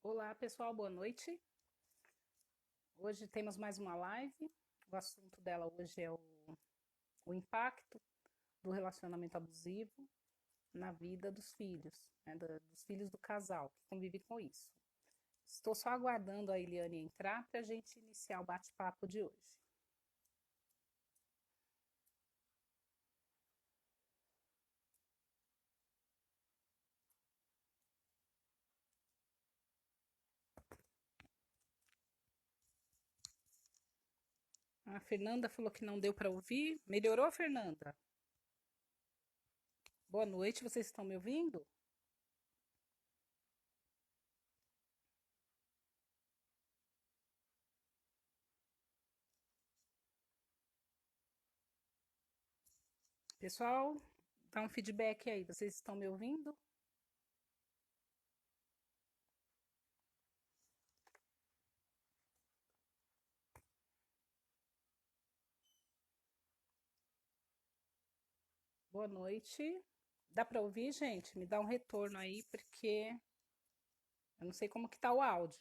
Olá, pessoal, boa noite. Hoje temos mais uma live. O assunto dela hoje é o impacto do relacionamento abusivo na vida dos filhos, né, dos filhos do casal que convive com isso. Estou só aguardando a Eliane entrar para a gente iniciar o bate-papo de hoje. A Fernanda falou que não deu para ouvir. Melhorou, Fernanda? Boa noite, vocês estão me ouvindo? Pessoal, dá um feedback aí, vocês estão me ouvindo? Boa noite. Dá para ouvir, gente? Me dá um retorno aí, porque eu não sei como que tá o áudio.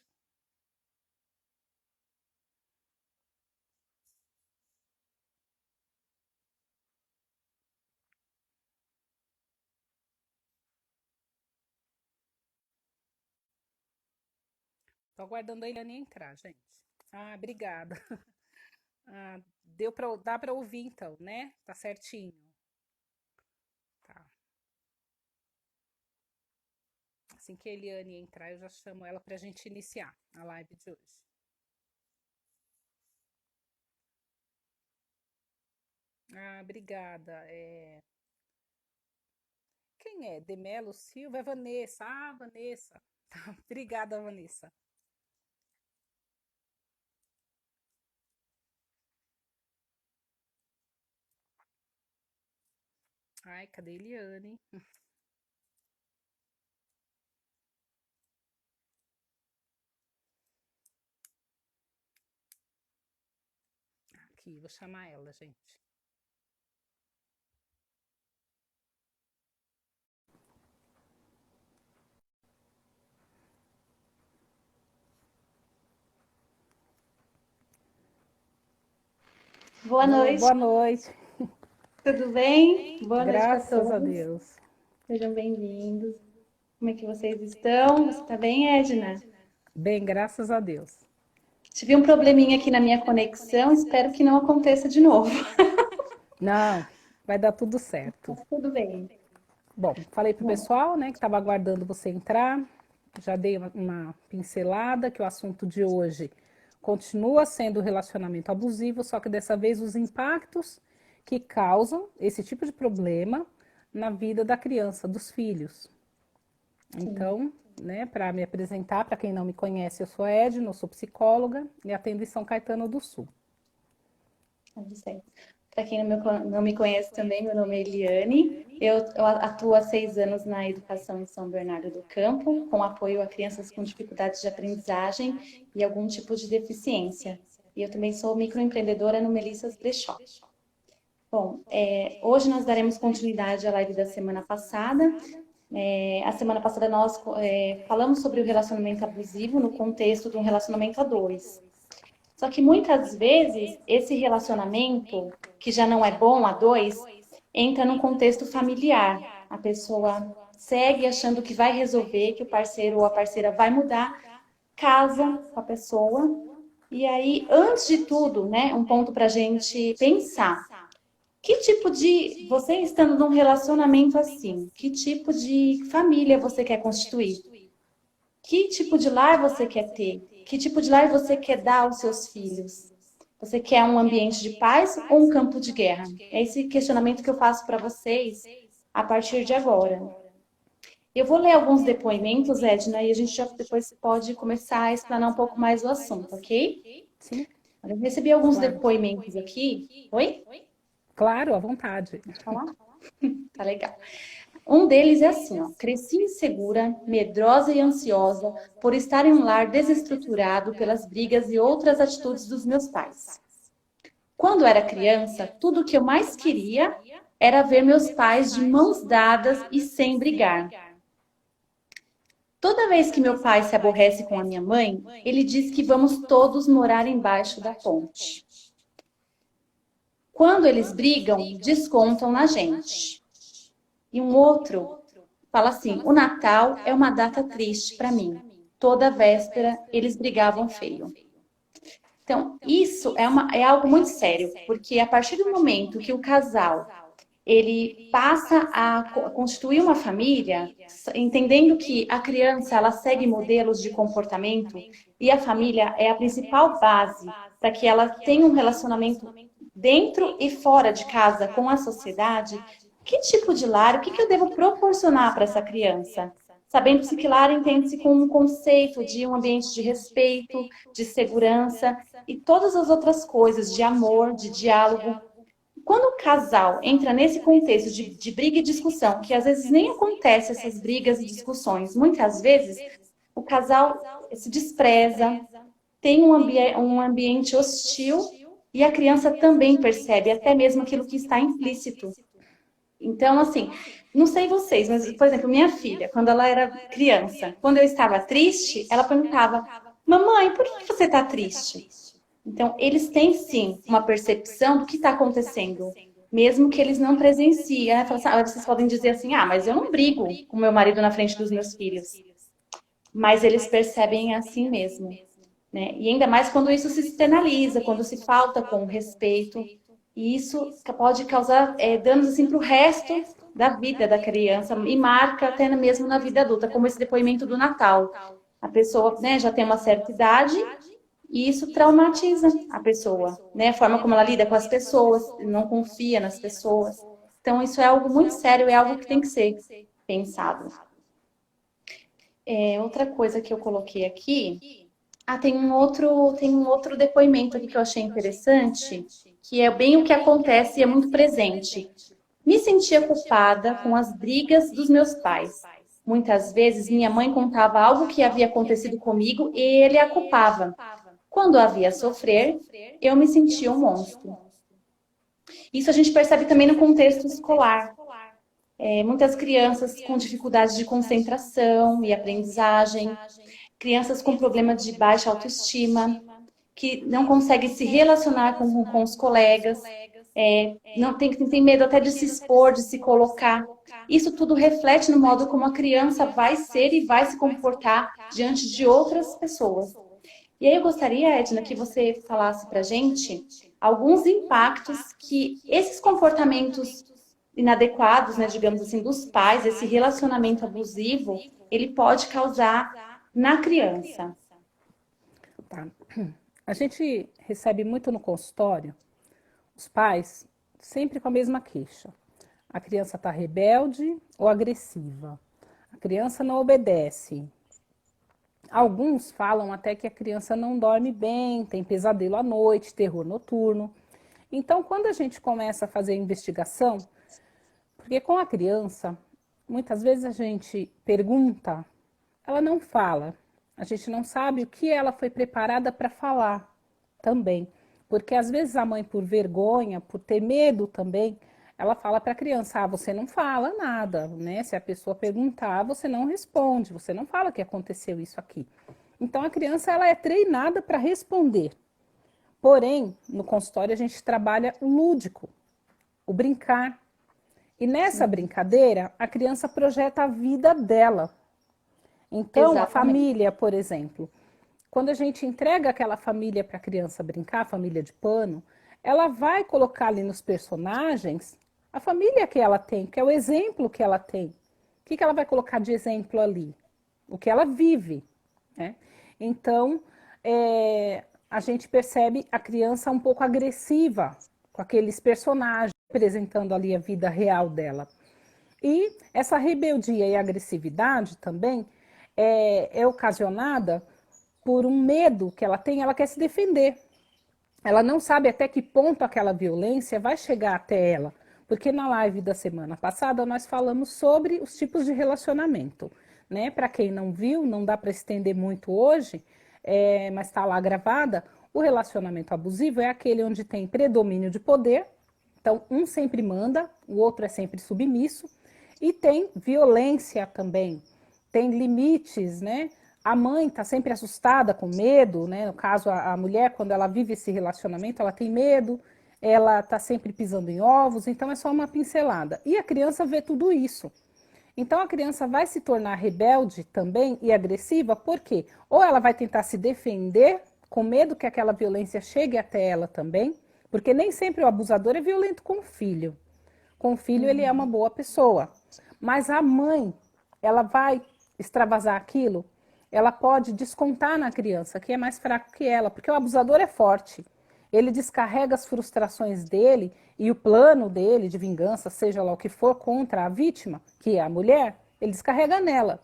Tô aguardando a Eliane entrar, gente. Ah, obrigada. Ah, dá para ouvir então, né? Tá certinho. Tá. Assim que a Eliane entrar, eu já chamo ela pra gente iniciar a live de hoje. Ah, obrigada. Quem é? Demelo Silva? É Vanessa. Ah, Vanessa. Tá. Obrigada, Vanessa. Ai, cadê a Eliane? Aqui, vou chamar ela, gente. Boa Oi, noite, boa noite. tudo bem? Boa noite para Graças a todos. Deus. Sejam bem-vindos. Como é que vocês estão? Você está bem, Edna? Bem, graças a Deus. Tive um probleminha aqui na minha conexão, espero que não aconteça de novo. Não, vai dar tudo certo. Mas tudo bem. Bom, falei pro Bom, pessoal, né, que estava aguardando você entrar. Já dei uma pincelada que o assunto de hoje continua sendo o relacionamento abusivo, só que dessa vez os impactos que causam esse tipo de problema na vida da criança, dos filhos. sim, Então, né, para me apresentar, para quem não me conhece, eu sou Edna, eu sou psicóloga e atendo em São Caetano do Sul. tudo certo. Para quem não me conhece também, meu nome é Eliane. Eu atuo há 6 anos na educação em São Bernardo do Campo, com apoio a crianças com dificuldades de aprendizagem e algum tipo de deficiência. E eu também sou microempreendedora no Melissas Brechó. Bom, hoje nós daremos continuidade à live da semana passada. A semana passada nós falamos sobre o relacionamento abusivo no contexto de um relacionamento a dois. Só que muitas vezes esse relacionamento, que já não é bom a dois, entra no contexto familiar. A pessoa segue achando que vai resolver, que o parceiro ou a parceira vai mudar, casa com a pessoa. E aí, antes de tudo, né, um ponto para a gente pensar. Que tipo de, você estando num relacionamento assim, que tipo de família você quer constituir? Que tipo de lar você quer ter? Que tipo de lar você quer dar aos seus filhos? Você quer um ambiente de paz ou um campo de guerra? É esse questionamento que eu faço para vocês a partir de agora. Eu vou ler alguns depoimentos, Edna, e a gente já depois pode começar a explanar um pouco mais o assunto, ok? Sim, Eu recebi alguns claro. depoimentos aqui. Oi? Claro, à vontade. Pode falar? Tá legal. Um deles é assim, ó: cresci insegura, medrosa e ansiosa por estar em um lar desestruturado pelas brigas e outras atitudes dos meus pais. Quando era criança, tudo o que eu mais queria era ver meus pais de mãos dadas e sem brigar. Toda vez que meu pai se aborrece com a minha mãe, ele diz que vamos todos morar embaixo da ponte. Quando eles brigam, descontam na gente. E um outro fala assim: o Natal é uma data triste para mim. Toda véspera eles brigavam feio. Então, isso é algo muito sério, porque a partir do momento que o casal ele passa a constituir uma família, entendendo que a criança ela segue modelos de comportamento e a família é a principal base para que ela tenha um relacionamento dentro e fora de casa com a sociedade. Que tipo de lar, o que eu devo proporcionar para essa criança? Sabendo-se que lar entende-se com um conceito de um ambiente de respeito, de segurança e todas as outras coisas, de amor, de diálogo. Quando o casal entra nesse contexto de briga e discussão, que às vezes nem acontece essas brigas e discussões, muitas vezes o casal se despreza, tem um ambiente hostil e a criança também percebe até mesmo aquilo que está implícito. Então, assim, não sei vocês, mas, por exemplo, minha filha, quando ela era criança, quando eu estava triste, ela perguntava: mamãe, por que você está triste? Então, eles têm sim uma percepção do que está acontecendo, mesmo que eles não presenciem. Né? Vocês podem dizer assim: ah, mas eu não brigo com meu marido na frente dos meus filhos. Mas eles percebem assim mesmo. Né? E ainda mais quando isso se externaliza, quando se falta com respeito. E isso pode causar danos assim, para o resto da vida da criança e marca até mesmo na vida adulta, como esse depoimento do Natal. A pessoa, né, já tem uma certa idade e isso traumatiza a pessoa, né? A forma como ela lida com as pessoas, não confia nas pessoas. Então, isso é algo muito sério, é algo que tem que ser pensado. Outra coisa que eu coloquei aqui, tem um outro depoimento aqui que eu achei interessante, que é bem o que acontece e é muito presente. Me sentia culpada com as brigas dos meus pais. Muitas vezes minha mãe contava algo que havia acontecido comigo e ele a culpava. Quando havia sofrer, eu me sentia um monstro. Isso a gente percebe também no contexto escolar. Muitas crianças com dificuldades de concentração e aprendizagem, crianças com problemas de baixa autoestima, que não conseguem se relacionar com os colegas, não tem medo até de se expor, de se colocar. Isso tudo reflete no modo como a criança vai ser e vai se comportar diante de outras pessoas. E aí eu gostaria, Edna, que você falasse para a gente alguns impactos que esses comportamentos inadequados, né, digamos assim, dos pais, esse relacionamento abusivo, ele pode causar na criança. Tá. A gente recebe muito no consultório os pais sempre com a mesma queixa. A criança está rebelde ou agressiva. A criança não obedece. Alguns falam até que a criança não dorme bem, tem pesadelo à noite, terror noturno. Então, quando a gente começa a fazer a investigação, porque com a criança, muitas vezes a gente pergunta, ela não fala. A gente não sabe o que ela foi preparada para falar também. Porque às vezes a mãe, por vergonha, por ter medo também, ela fala para a criança: você não fala nada, né? Se a pessoa perguntar, você não responde, você não fala que aconteceu isso aqui. Então a criança ela é treinada para responder. Porém, no consultório a gente trabalha o lúdico, o brincar. E nessa brincadeira, a criança projeta a vida dela. Então, a família, por exemplo, quando a gente entrega aquela família para a criança brincar, a família de pano, ela vai colocar ali nos personagens a família que ela tem, que é o exemplo que ela tem. O que ela vai colocar de exemplo ali? O que ela vive. Né? Então, a gente percebe a criança um pouco agressiva com aqueles personagens, representando ali a vida real dela. E essa rebeldia e agressividade também é ocasionada por um medo que ela tem, ela quer se defender. Ela não sabe até que ponto aquela violência vai chegar até ela. Porque na live da semana passada nós falamos sobre os tipos de relacionamento. Né? Para quem não viu, não dá para estender muito hoje, mas está lá gravada. O relacionamento abusivo é aquele onde tem predomínio de poder. Então, um sempre manda, o outro é sempre submisso. E tem violência também, tem limites, né? A mãe está sempre assustada, com medo, né? No caso, a mulher, quando ela vive esse relacionamento, ela tem medo, ela está sempre pisando em ovos, então é só uma pincelada. E a criança vê tudo isso. Então a criança vai se tornar rebelde também e agressiva, por quê? Ou ela vai tentar se defender, com medo que aquela violência chegue até ela também, porque nem sempre o abusador é violento com o filho. Com o filho ele é uma boa pessoa. Mas a mãe, ela vai extravasar aquilo, ela pode descontar na criança, que é mais fraco que ela, porque o abusador é forte. Ele descarrega as frustrações dele e o plano dele de vingança, seja lá o que for, contra a vítima, que é a mulher, ele descarrega nela.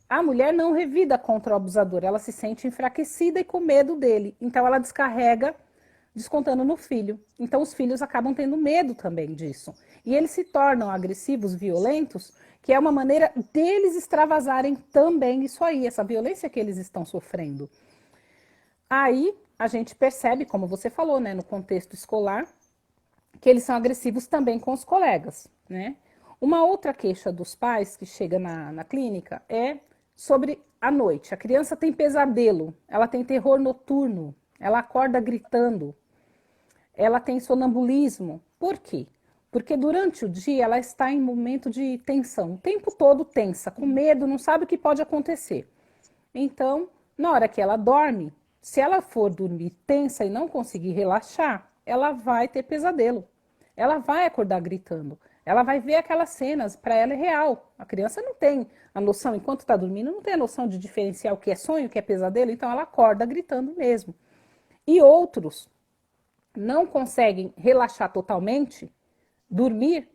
A mulher não revida contra o abusador, ela se sente enfraquecida e com medo dele. Então ela descarrega descontando no filho. Então os filhos acabam tendo medo também disso. E eles se tornam agressivos, violentos, que é uma maneira deles extravasarem também isso aí, essa violência que eles estão sofrendo. Aí a gente percebe, como você falou, né, no contexto escolar, que eles são agressivos também com os colegas, né? Uma outra queixa dos pais que chega na clínica é sobre a noite. A criança tem pesadelo, ela tem terror noturno, ela acorda gritando, ela tem sonambulismo. Por quê? Porque durante o dia ela está em momento de tensão, o tempo todo tensa, com medo, não sabe o que pode acontecer. Então, na hora que ela dorme, se ela for dormir tensa e não conseguir relaxar, ela vai ter pesadelo. Ela vai acordar gritando. Ela vai ver aquelas cenas, para ela é real. A criança não tem a noção, enquanto está dormindo, não tem a noção de diferenciar o que é sonho, o que é pesadelo, então ela acorda gritando mesmo. E outros não conseguem relaxar totalmente, dormir,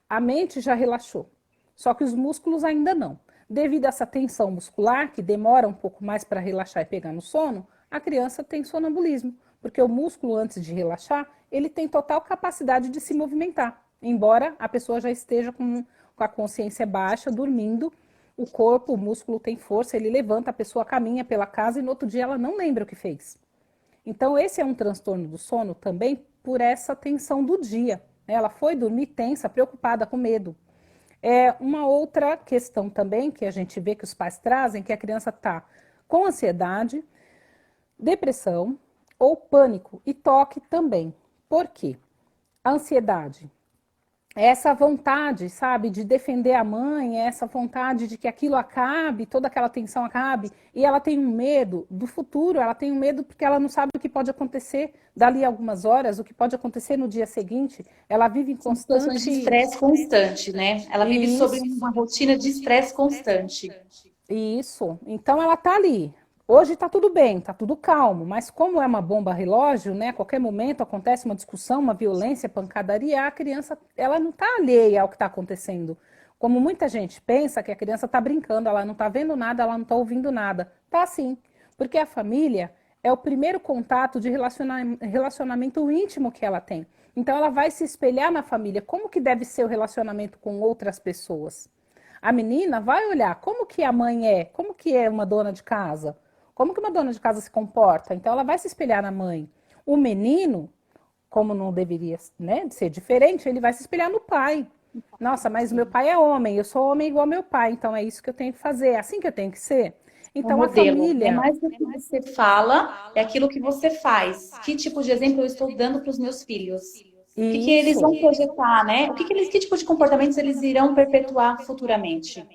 a mente já relaxou. Só que os músculos ainda não. Devido a essa tensão muscular, que demora um pouco mais para relaxar e pegar no sono, a criança tem sonambulismo, porque o músculo, antes de relaxar, ele tem total capacidade de se movimentar. Embora a pessoa já esteja com a consciência baixa, dormindo, o corpo, o músculo tem força, ele levanta, a pessoa caminha pela casa e no outro dia ela não lembra o que fez. Então, esse é um transtorno do sono também por essa tensão do dia. Ela foi dormir tensa, preocupada, com medo. É uma outra questão também que a gente vê que os pais trazem, que a criança está com ansiedade, depressão ou pânico e toque também. Por quê? A ansiedade é essa vontade, sabe, de defender a mãe, é essa vontade de que aquilo acabe, toda aquela tensão acabe, e ela tem um medo do futuro, ela tem um medo porque ela não sabe o que pode acontecer dali a algumas horas, o que pode acontecer no dia seguinte, ela vive em São situações de estresse constante, né? Ela vive sob uma rotina de estresse constante. Isso. Então ela tá ali. Hoje tá tudo bem, tá tudo calmo, mas como é uma bomba relógio, né? A qualquer momento acontece uma discussão, uma violência, pancadaria, a criança, ela não tá alheia ao que tá acontecendo. Como muita gente pensa que a criança tá brincando, ela não tá vendo nada, ela não tá ouvindo nada. Tá sim, porque a família é o primeiro contato de relacionamento íntimo que ela tem. Então ela vai se espelhar na família, como que deve ser o relacionamento com outras pessoas. A menina vai olhar como que a mãe é, como que é uma dona de casa, como que uma dona de casa se comporta. Então ela vai se espelhar na mãe. O menino, como não deveria, né, ser diferente, ele vai se espelhar no pai. Nossa, mas meu pai é homem, eu sou homem igual meu pai, então é isso que eu tenho que fazer, é assim que eu tenho que ser. O Então a modelo é família, mais do que você fala, é aquilo que você faz. Que tipo de exemplo eu estou dando para os meus filhos? O que que eles isso, vão projetar, né? Que tipo de comportamentos eles irão perpetuar futuramente?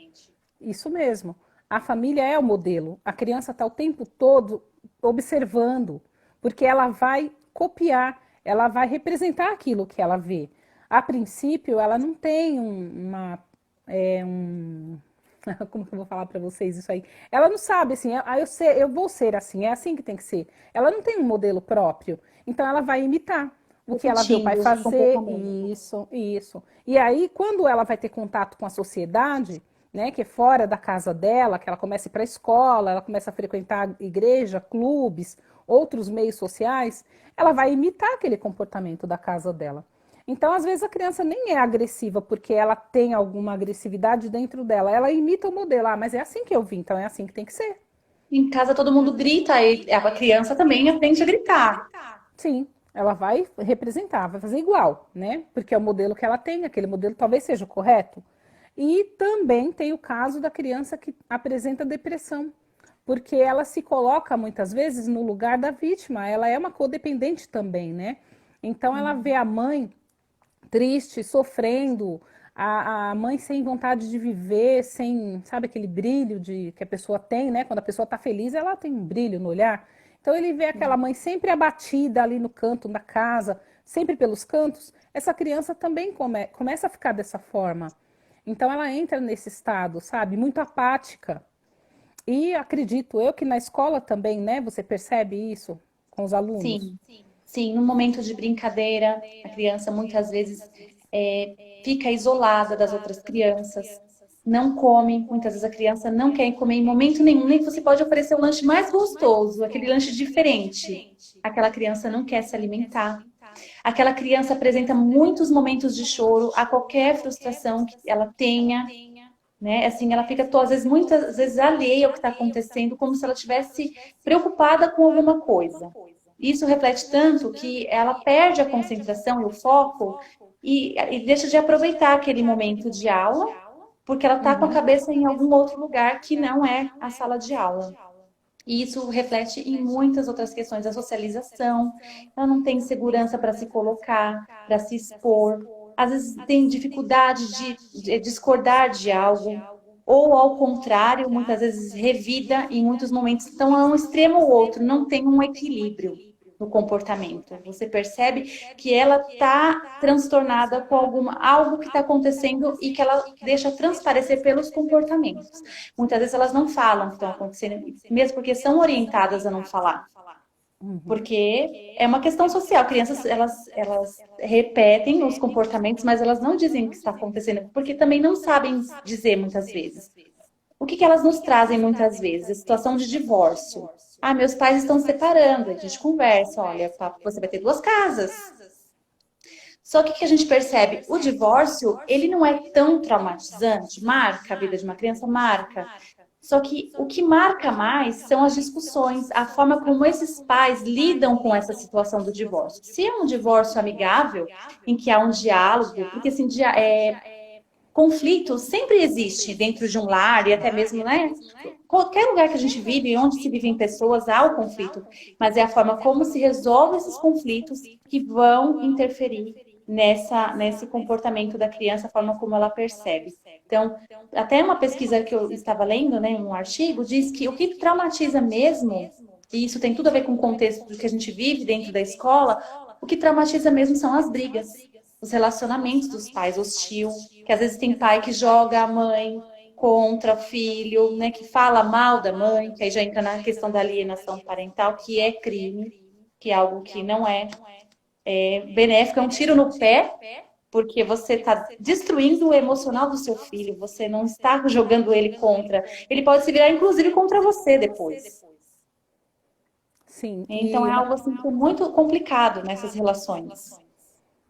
isso mesmo. A família é o modelo. A criança está o tempo todo observando, porque ela vai copiar, ela vai representar aquilo que ela vê. A princípio, ela não tem como que eu vou falar para vocês isso aí? Ela não sabe assim, eu vou ser assim, é assim que tem que ser. Ela não tem um modelo próprio, então ela vai imitar o que ela vê o pai Repetindo os fazer, comportamentos. isso. E aí, quando ela vai ter contato com a sociedade, né, que é fora da casa dela, que ela começa a ir para a escola, ela começa a frequentar igreja, clubes, outros meios sociais, ela vai imitar aquele comportamento da casa dela. Então, às vezes, a criança nem é agressiva porque ela tem alguma agressividade dentro dela. Ela imita o modelo. Ah, mas é assim que eu vi, então é assim que tem que ser. Em casa todo mundo grita, e a criança também aprende a gritar. Sim, ela vai representar, vai fazer igual, né? Porque é o modelo que ela tem, aquele modelo talvez seja o correto. E também tem o caso da criança que apresenta depressão, porque ela se coloca muitas vezes no lugar da vítima, ela é uma codependente também, né? Então ela vê a mãe triste, sofrendo, a mãe sem vontade de viver, sem, sabe, aquele brilho que a pessoa tem, né? Quando a pessoa está feliz, ela tem um brilho no olhar. Então ele vê aquela mãe sempre abatida ali no canto da casa, sempre pelos cantos. Essa criança também começa a ficar dessa forma. Então ela entra nesse estado, sabe, muito apática. E acredito eu que na escola também, né? Você percebe isso com os alunos? Sim, sim, no momento de brincadeira, a criança muitas vezes fica isolada das outras crianças, não come, muitas vezes a criança não quer comer em momento nenhum, nem que você pode oferecer o lanche mais gostoso, aquele lanche diferente. Aquela criança não quer se alimentar. Aquela criança apresenta muitos momentos de choro a qualquer frustração que ela tenha, né? Assim, ela fica, às vezes, muitas vezes alheia ao que está acontecendo, como se ela estivesse preocupada com alguma coisa. Isso reflete tanto que ela perde a concentração e o foco e deixa de aproveitar aquele momento de aula, porque ela está com a Uhum. cabeça em algum outro lugar que não é a sala de aula. E isso reflete em muitas outras questões, a socialização, ela não tem segurança para se colocar, para se expor, às vezes tem dificuldade de discordar de algo, ou ao contrário, muitas vezes revida em muitos momentos. Então, é um extremo ou outro, não tem um equilíbrio no comportamento. Você percebe que ela está transtornada com algo que está acontecendo e que ela deixa transparecer pelos comportamentos. Muitas vezes elas não falam o que estão acontecendo, mesmo porque são orientadas a não falar. Porque é uma questão social. Crianças, elas repetem os comportamentos, mas elas não dizem o que está acontecendo, porque também não sabem dizer muitas vezes. O que elas nos trazem muitas vezes? A situação de divórcio. Ah, meus pais estão se separando. A gente conversa, olha, você vai ter duas casas. Só que o que a gente percebe? O divórcio, ele não é tão traumatizante. Marca a vida de uma criança, marca. Só que o que marca mais são as discussões, a forma como esses pais lidam com essa situação do divórcio. Se é um divórcio amigável, em que há um diálogo, porque assim, conflito sempre existe dentro de um lar e até mesmo, né? Qualquer lugar que a gente vive, onde se vivem pessoas, há o conflito. Mas é a forma como se resolve esses conflitos que vão interferir nesse comportamento da criança, a forma como ela percebe. Então, até uma pesquisa que eu estava lendo, né, um artigo, diz que o que traumatiza mesmo, e isso tem tudo a ver com o contexto do que a gente vive dentro da escola, o que traumatiza mesmo são as brigas, os relacionamentos dos pais hostil, que às vezes tem pai que joga a mãe contra o filho, né, que fala mal da mãe, que aí já entra na questão da alienação parental, que é crime, que é algo que não é benéfico, é um tiro no pé, porque você está destruindo o emocional do seu filho, você não está jogando ele contra. Ele pode se virar, inclusive, contra você depois. Sim, Então, é algo assim que é muito complicado nessas relações.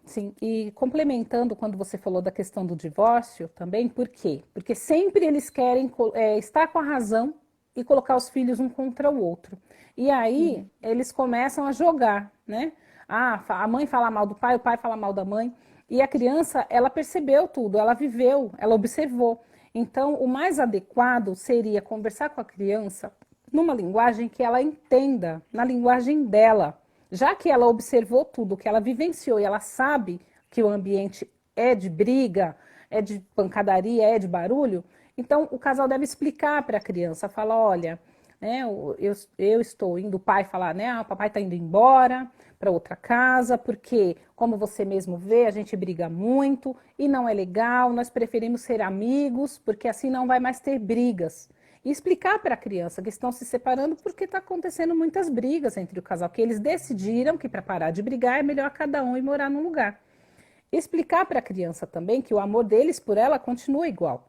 sim, e complementando quando você falou da questão do divórcio também, por quê? Porque sempre eles querem estar com a razão e colocar os filhos um contra o outro. E aí eles começam a jogar, né? Ah, a mãe fala mal do pai, o pai fala mal da mãe. E a criança, ela percebeu tudo, ela viveu, ela observou. Então, o mais adequado seria conversar com a criança numa linguagem que ela entenda, na linguagem dela. Já que ela observou tudo, que ela vivenciou e ela sabe que o ambiente é de briga, é de pancadaria, é de barulho, então o casal deve explicar para a criança, falar, olha, né, eu estou indo, o pai falar, né, o papai está indo embora para outra casa, porque, como você mesmo vê, a gente briga muito e não é legal, nós preferimos ser amigos, porque assim não vai mais ter brigas. E explicar para a criança que estão se separando porque está acontecendo muitas brigas entre o casal, que eles decidiram que para parar de brigar é melhor cada um ir morar num lugar. Explicar para a criança também que o amor deles por ela continua igual,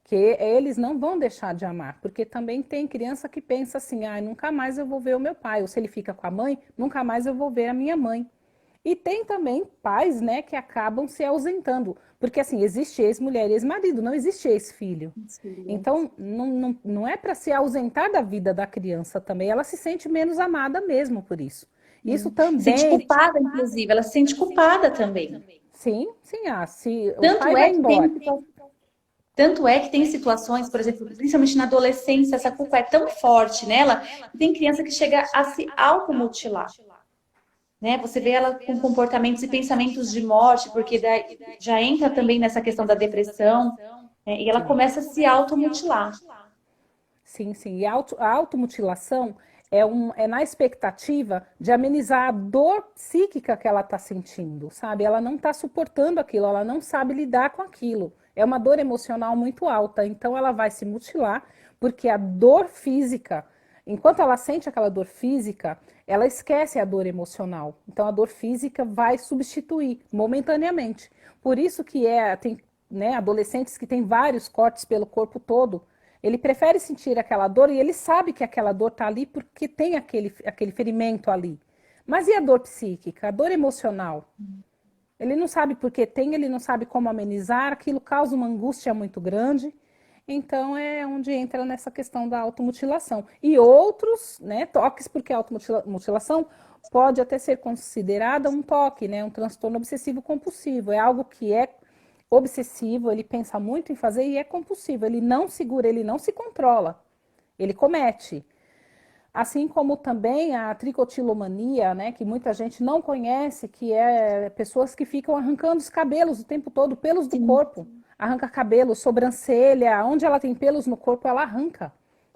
que eles não vão deixar de amar, porque também tem criança que pensa assim, ah, nunca mais eu vou ver o meu pai, ou se ele fica com a mãe, nunca mais eu vou ver a minha mãe. E tem também pais, né, que acabam se ausentando, porque assim, existe ex-mulher e ex-marido, não existe ex-filho. Então, não é para se ausentar da vida da criança também, ela se sente menos amada mesmo por isso. Isso Se sente também, culpada, inclusive, ela se sente culpada também. sim, sim, se o Tanto pai vai é que tem embora. Tanto é que tem situações, por exemplo, principalmente na adolescência, essa culpa é tão forte nela, que tem criança que chega a se automutilar. Né? Você vê ela com comportamentos e pensamentos de morte, porque daí já entra também nessa questão da depressão, né? E ela Sim. começa a se automutilar. Sim, sim. E a automutilação é na expectativa de amenizar a dor psíquica que ela está sentindo, sabe? Ela não está suportando aquilo, ela não sabe lidar com aquilo. É uma dor emocional muito alta, então ela vai se mutilar, porque a dor física, enquanto ela sente aquela dor física, ela esquece a dor emocional. Então a dor física vai substituir momentaneamente. Por isso que tem, né, adolescentes que têm vários cortes pelo corpo todo. Ele prefere sentir aquela dor e ele sabe que aquela dor está ali porque tem aquele ferimento ali. Mas e a dor psíquica, a dor emocional? Ele não sabe por que tem, ele não sabe como amenizar, aquilo causa uma angústia muito grande. Então é onde entra nessa questão da automutilação. E outros, né, toques, porque a automutilação pode até ser considerada um toque, né, um transtorno obsessivo compulsivo. É algo que é obsessivo, ele pensa muito em fazer e é compulsivo. Ele não segura, ele não se controla, ele comete. Assim como também a tricotilomania, né, que muita gente não conhece, que é pessoas que ficam arrancando os cabelos o tempo todo, pelos do corpo. Arranca cabelo, sobrancelha, onde ela tem pelos no corpo, ela arranca.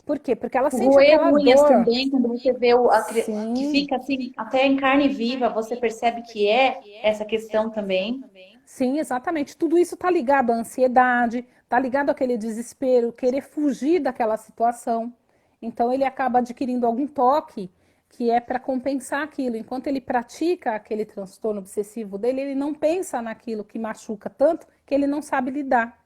Por quê? Porque ela sente Roer aquela unhas dor. também, quando você vê que Sim, fica assim, até em carne viva, você percebe que é essa questão também. sim, exatamente. Tudo isso está ligado à ansiedade, está ligado àquele desespero, querer fugir daquela situação. Então ele acaba adquirindo algum toque que é para compensar aquilo. Enquanto ele pratica aquele transtorno obsessivo dele, ele não pensa naquilo que machuca tanto que ele não sabe lidar.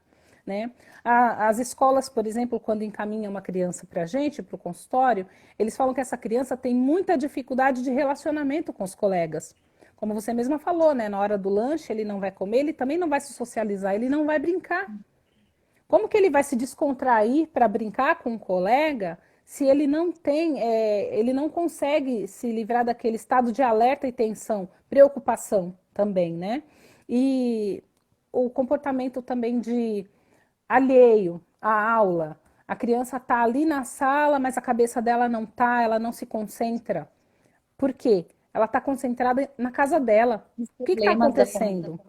Né? As escolas, por exemplo, quando encaminham uma criança para a gente, para o consultório, eles falam que essa criança tem muita dificuldade de relacionamento com os colegas. Como você mesma falou, né? Na hora do lanche ele não vai comer, ele também não vai se socializar, ele não vai brincar. Como que ele vai se descontrair para brincar com um colega se ele não tem, ele não consegue se livrar daquele estado de alerta e tensão, preocupação também, né? E o comportamento também de alheio à aula. A criança está ali na sala, mas a cabeça dela não está, ela não se concentra. Por quê? Ela está concentrada na casa dela. Os O que está problemas da família. acontecendo?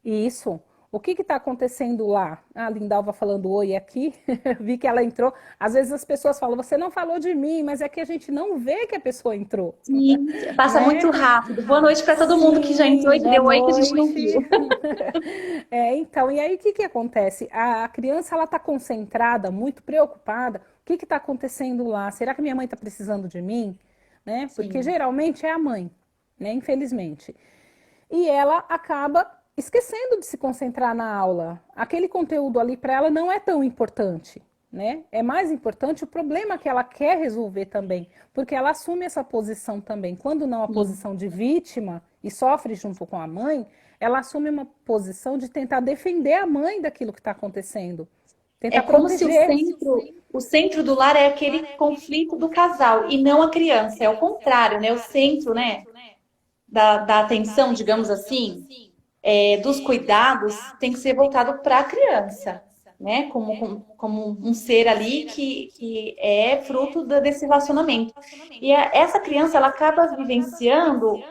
Isso. O que está acontecendo lá? A Lindalva falando oi aqui, vi que ela entrou. Às vezes as pessoas falam, você não falou de mim, mas é que a gente não vê que a pessoa entrou, Sim, passa né? muito rápido. Boa noite para todo mundo que já entrou e Sim, que boa deu oi que a gente não viu. noite. Então, e aí o que acontece? A criança ela está concentrada, muito preocupada. O que está acontecendo lá? Será que minha mãe está precisando de mim? Né? Porque Sim. geralmente é a mãe, né? Infelizmente. E ela acaba esquecendo de se concentrar na aula. Aquele conteúdo ali para ela não é tão importante, né? É mais importante o problema que ela quer resolver também, porque ela assume essa posição também. Quando não a Sim. posição de vítima e sofre junto com a mãe, ela assume uma posição de tentar defender a mãe daquilo que está acontecendo, É tentar como se proteger. o centro do lar é aquele conflito do casal e não a criança. É o contrário, né? O centro, né, da atenção, digamos assim, dos cuidados, tem que ser voltado para a criança, né? Como um ser ali que é fruto desse relacionamento. E essa criança, ela acaba vivenciando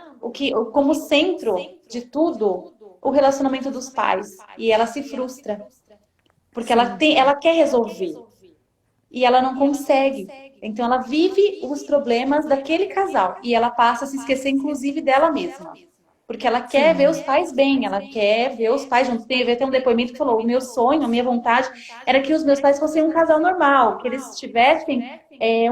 como centro de tudo, o relacionamento dos pais. E ela se frustra, porque Sim. ela quer resolver e ela não consegue. Então ela vive os problemas daquele casal e ela passa a se esquecer, inclusive, dela mesma. Porque ela quer ver os pais bem, ela quer ver os pais juntos. Teve até um depoimento que falou: o meu sonho, a minha vontade era que os meus pais fossem um casal normal, que eles tivessem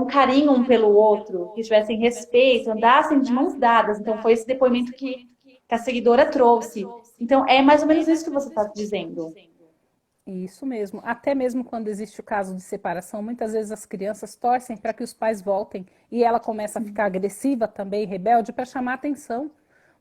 um carinho um pelo outro, que tivessem respeito, andassem de mãos dadas. Então foi esse depoimento que a seguidora trouxe. Então é mais ou menos isso que você está dizendo. Isso mesmo. Até mesmo quando existe o caso de separação, muitas vezes as crianças torcem para que os pais voltem e ela começa a ficar agressiva também, rebelde, para chamar atenção.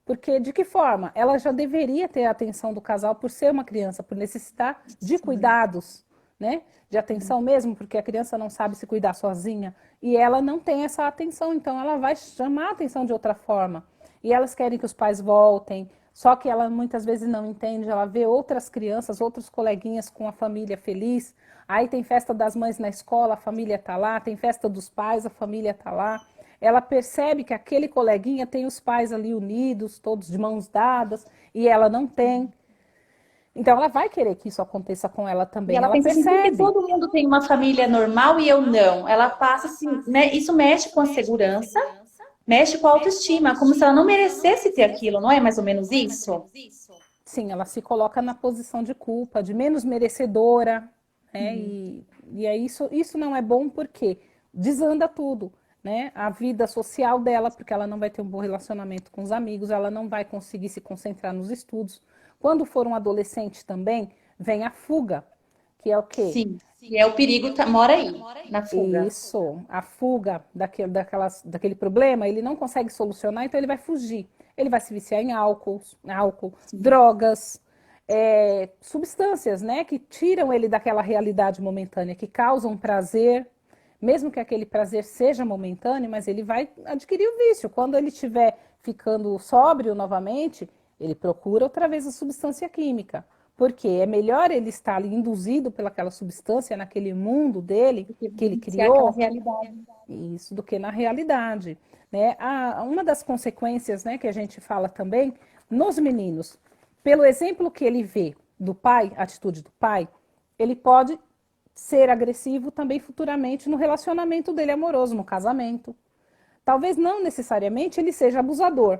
Porque de que forma? Ela já deveria ter a atenção do casal por ser uma criança, por necessitar de cuidados, né? De atenção mesmo, porque a criança não sabe se cuidar sozinha e ela não tem essa atenção, então ela vai chamar a atenção de outra forma. E elas querem que os pais voltem, Só que ela muitas vezes não entende, ela vê outras crianças, outros coleguinhas com a família feliz. Aí tem festa das mães na escola, a família tá lá, tem festa dos pais, a família tá lá. Ela percebe que aquele coleguinha tem os pais ali unidos, todos de mãos dadas, e ela não tem. Então ela vai querer que isso aconteça com ela E também. ela Ela pensa assim, por que percebe. todo mundo tem uma família normal e eu não? Ela passa assim, né? Isso mexe com a segurança, mexe com a autoestima, como se ela não merecesse ter aquilo, não é mais ou menos isso? Sim, ela se coloca na posição de culpa, de menos merecedora, né? Hum. E aí isso não é bom porque desanda tudo, né? A vida social dela, porque ela não vai ter um bom relacionamento com os amigos, ela não vai conseguir se concentrar nos estudos. Quando for um adolescente também, vem a fuga, que é o quê? Sim. E é o perigo mora aí, na fuga. Isso, a fuga daquele problema, ele não consegue solucionar, então ele vai fugir. Ele vai se viciar em álcool, Sim. drogas, substâncias, né, que tiram ele daquela realidade momentânea, que causam prazer, mesmo que aquele prazer seja momentâneo, mas ele vai adquirir o vício. Quando ele estiver ficando sóbrio novamente, ele procura outra vez a substância química. Porque é melhor ele estar ali induzido pelaquela substância naquele mundo dele Porque que ele vivenciar aquela criou, realidade. isso do que na realidade. Né? Uma das consequências, né, que a gente fala também nos meninos, pelo exemplo que ele vê do pai, a atitude do pai, ele pode ser agressivo também futuramente no relacionamento dele amoroso, no casamento. Talvez não necessariamente ele seja abusador,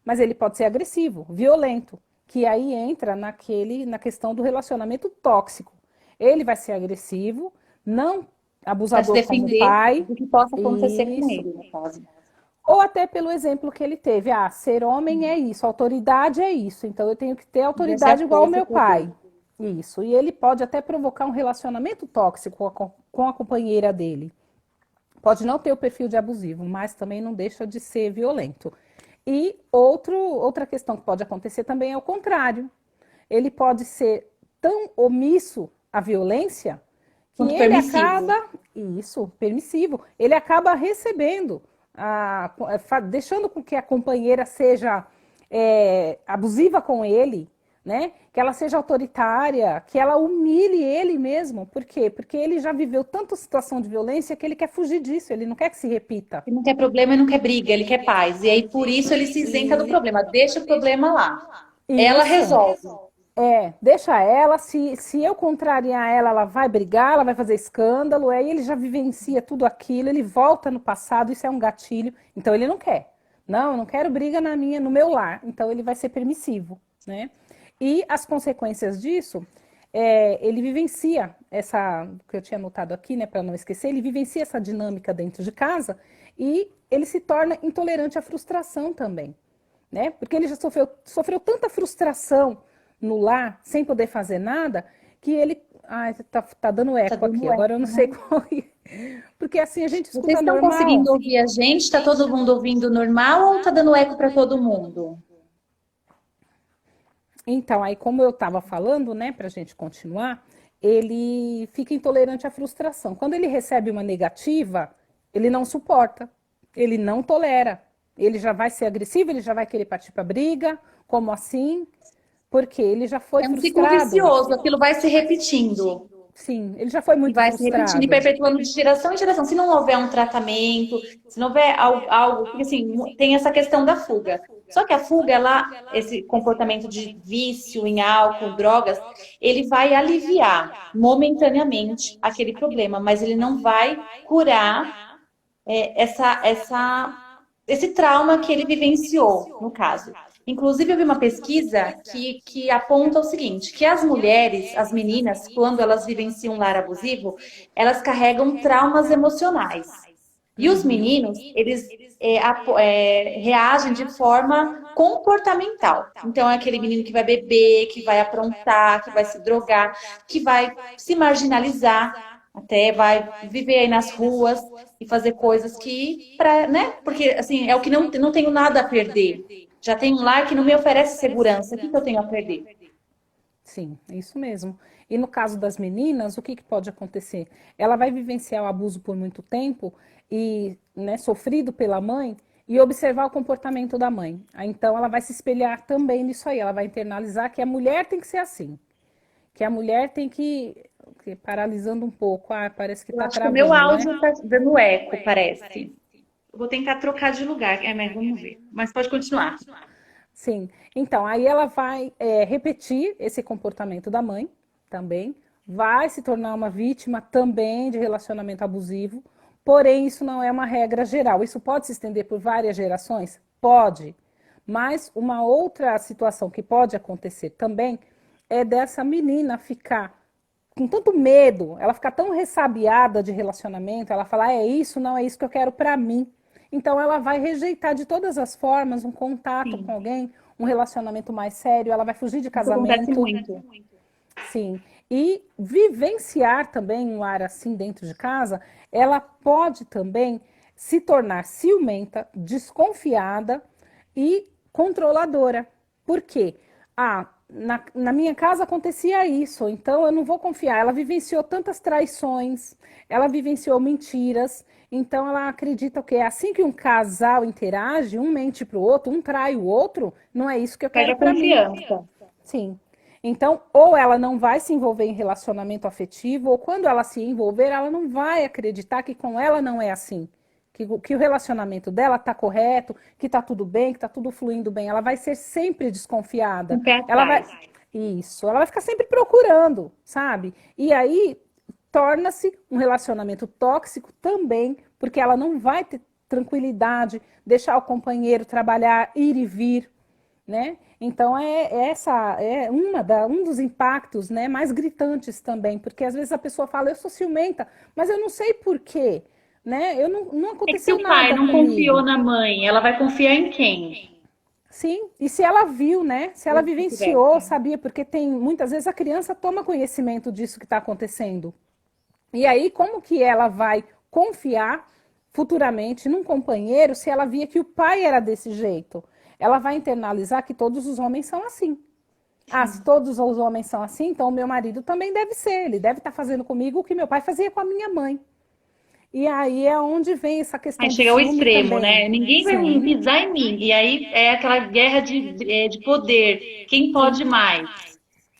mas ele pode ser agressivo, violento, que aí entra na questão do relacionamento tóxico. Ele vai ser agressivo, não Para se abusador como o defender pai, do que possa acontecer com isso. ele, no caso. Ou até pelo exemplo que ele teve, ser homem é isso, autoridade é isso, então eu tenho que ter Exercer a autoridade igual ao força e meu poder. pai. Isso, e ele pode até provocar um relacionamento tóxico com a companheira dele. Pode não ter o perfil de abusivo, mas também não deixa de ser violento. E outra questão que pode acontecer também é o contrário. Ele pode ser tão omisso à violência que Muito ele permissivo. acaba, isso, permissivo, ele acaba recebendo, deixando com que a companheira seja abusiva com ele, né? Que ela seja autoritária, que ela humilhe ele mesmo. Por quê? Porque ele já viveu tanta situação de violência que ele quer fugir disso, ele não quer que se repita. Ele não quer problema e não quer briga, ele quer paz. E aí, por isso, ele se isenta do problema. Deixa o problema lá. Ela Isso. resolve. Deixa ela, se eu contrariar ela, ela vai brigar, ela vai fazer escândalo, aí ele já vivencia tudo aquilo, ele volta no passado, isso é um gatilho, então ele não quer. Não, eu não quero briga no meu lar, então ele vai ser permissivo, né? E as consequências disso, ele vivencia que eu tinha anotado aqui, né, para não esquecer, ele vivencia essa dinâmica dentro de casa e ele se torna intolerante à frustração também, né? Porque ele já sofreu tanta frustração no lar, sem poder fazer nada, que ele. Ai, tá dando Tá eco aqui, dando agora eu não eco, sei né? qual. Porque assim a gente Vocês escuta estão normal. conseguindo ouvir a gente? Tá todo mundo ouvindo normal ou tá dando eco para todo mundo? Então, aí, como eu estava falando, né, para a gente continuar, ele fica intolerante à frustração. Quando ele recebe uma negativa, ele não suporta, ele não tolera. Ele já vai ser agressivo, ele já vai querer partir para briga. Como assim? Porque ele já foi É um ciclo frustrado. vicioso, aquilo vai se repetindo. Sim, ele já foi E muito vai se repetindo e frustrado. perpetuando de geração em geração. Se não houver um tratamento, se não houver algo, porque assim, tem essa questão da fuga. Só que a fuga, esse comportamento de vício em álcool, drogas, ele vai aliviar momentaneamente aquele problema, mas ele não vai curar esse trauma que ele vivenciou, no caso. Inclusive, eu vi uma pesquisa que aponta o seguinte, que as mulheres, as meninas, quando elas vivenciam um lar abusivo, elas carregam traumas emocionais. E os Uhum. meninos, eles reagem de forma comportamental. Então, é aquele menino que vai beber, que vai aprontar, que vai se drogar, que vai se marginalizar, até vai viver aí nas ruas e fazer coisas que, né? Porque, assim, é o que não tenho nada a perder. Já tem um lar que não me oferece segurança. O que eu tenho a perder? Sim, é isso mesmo. E no caso das meninas, o que pode acontecer? Ela vai vivenciar o abuso por muito tempo e, né, sofrido pela mãe, e observar o comportamento da mãe. Então, ela vai se espelhar também nisso aí. Ela vai internalizar que a mulher tem que ser assim. Que a mulher tem que paralisando um pouco. Ah, parece que Eu está acho que o meu travando, né? áudio tá dando eco, parece. Eu vou tentar trocar de lugar, mas vamos ver. Mas pode continuar. Sim. Então, aí ela vai repetir esse comportamento da mãe também. Vai se tornar uma vítima também de relacionamento abusivo. Porém, isso não é uma regra geral. Isso pode se estender por várias gerações? Pode. Mas uma outra situação que pode acontecer também é dessa menina ficar com tanto medo, ela ficar tão ressabiada de relacionamento, ela fala, é isso, não é isso que eu quero para mim. Então ela vai rejeitar de todas as formas um contato com Sim, alguém, um relacionamento mais sério, ela vai fugir de isso acontece casamento, muito. sim. E vivenciar também um lar assim dentro de casa, ela pode também se tornar ciumenta, desconfiada e controladora. Por quê? Ah, na minha casa acontecia isso, então eu não vou confiar. Ela vivenciou tantas traições, ela vivenciou mentiras, então ela acredita que é assim que um casal interage, um mente para o outro, um trai o outro, não é isso que eu Perde quero a para mim. confiança. Sim. Então, ou ela não vai se envolver em relacionamento afetivo, ou quando ela se envolver, ela não vai acreditar que com ela não é assim. Que o relacionamento dela está correto, que está tudo bem, que está tudo fluindo bem. Ela vai ser sempre desconfiada. Um pé Ela vai. atrás. Isso, ela vai ficar sempre procurando, sabe? E aí torna-se um relacionamento tóxico também, porque ela não vai ter tranquilidade, deixar o companheiro trabalhar, ir e vir, né? Então essa é um dos impactos, né, mais gritantes também, porque às vezes a pessoa fala, eu sou ciumenta, mas eu não sei por quê, né? Não É que se aconteceu o pai nada não confiou comigo. na mãe, ela vai confiar em quem? Sim, e se ela viu, né? Se ela Ou vivenciou, vice-versa. sabia, porque tem muitas vezes a criança toma conhecimento disso que está acontecendo. E aí, como que ela vai confiar futuramente num companheiro se ela via que o pai era desse jeito? Ela vai internalizar que todos os homens são assim. Ah, se Sim. todos os homens são assim, então o meu marido também deve ser. Ele deve estar fazendo comigo o que meu pai fazia com a minha mãe. E aí é onde vem essa Aí questão do chega ao ciúme extremo, também. né? Ninguém vai Sim, pisar em mim. E aí é aquela guerra de poder. Quem sim. pode mais?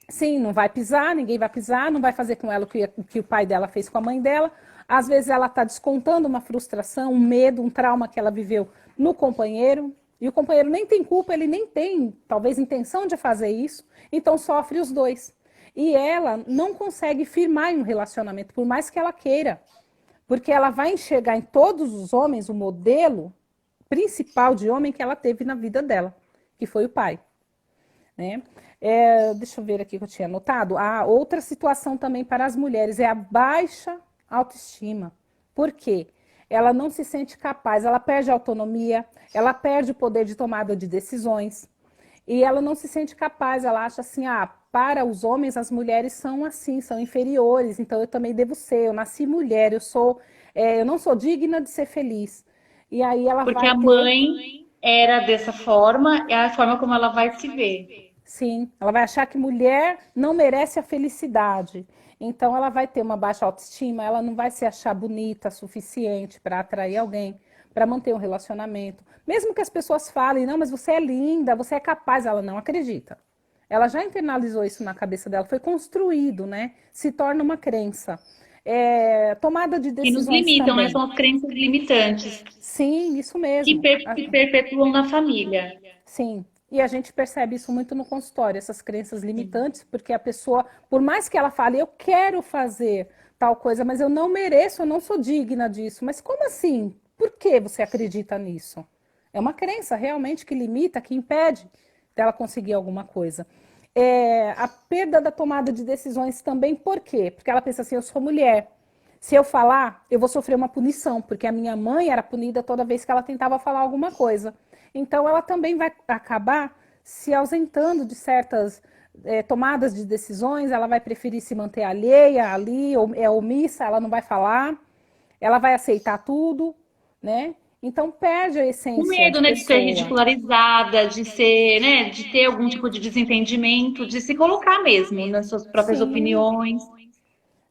Sim, não vai pisar, ninguém vai pisar, não vai fazer com ela o que o pai dela fez com a mãe dela. Às vezes ela está descontando uma frustração, um medo, um trauma que ela viveu no companheiro. E o companheiro nem tem culpa, ele nem tem, talvez, intenção de fazer isso. Então sofre os dois. E ela não consegue firmar em um relacionamento, por mais que ela queira. Porque ela vai enxergar em todos os homens o modelo principal de homem que ela teve na vida dela, que foi o pai, né? Deixa eu ver aqui que eu tinha anotado. A outra situação também para as mulheres é a baixa autoestima. Por quê? Ela não se sente capaz, ela perde a autonomia, ela perde o poder de tomada de decisões e ela não se sente capaz. Ela acha assim, para os homens as mulheres são assim, são inferiores, então eu também devo ser. Eu nasci mulher, eu não sou digna de ser feliz. E aí ela Porque vai a ter. mãe era dessa forma, é a forma como ela vai se ver. Sim, ela vai achar que mulher não merece a felicidade. Então ela vai ter uma baixa autoestima, ela não vai se achar bonita o suficiente para atrair alguém, para manter um relacionamento. Mesmo que as pessoas falem, não, mas você é linda, você é capaz, ela não acredita. Ela já internalizou isso na cabeça dela, foi construído, né? Se torna uma crença. Tomada de Que nos decisões limitam, né? também. São as crenças limitantes Sim, isso que, mesmo. que perpetuam na família. Sim, e a gente percebe isso muito no consultório, essas crenças limitantes, porque a pessoa, por mais que ela fale, eu quero fazer tal coisa, mas eu não mereço, eu não sou digna disso. Mas como assim? Por que você acredita nisso? É uma crença realmente que limita, que impede dela conseguir alguma coisa. A perda da tomada de decisões também, por quê? Porque ela pensa assim, eu sou mulher. Se eu falar, eu vou sofrer uma punição, porque a minha mãe era punida toda vez que ela tentava falar alguma coisa. Então, ela também vai acabar se ausentando de certas tomadas de decisões, ela vai preferir se manter alheia ali, ou é omissa, ela não vai falar, ela vai aceitar tudo, né? Então, perde a Com essência medo, de né, de ser pessoa. ridicularizada, de ser, né, de ter algum tipo de desentendimento, de se colocar mesmo nas suas próprias Sim, opiniões.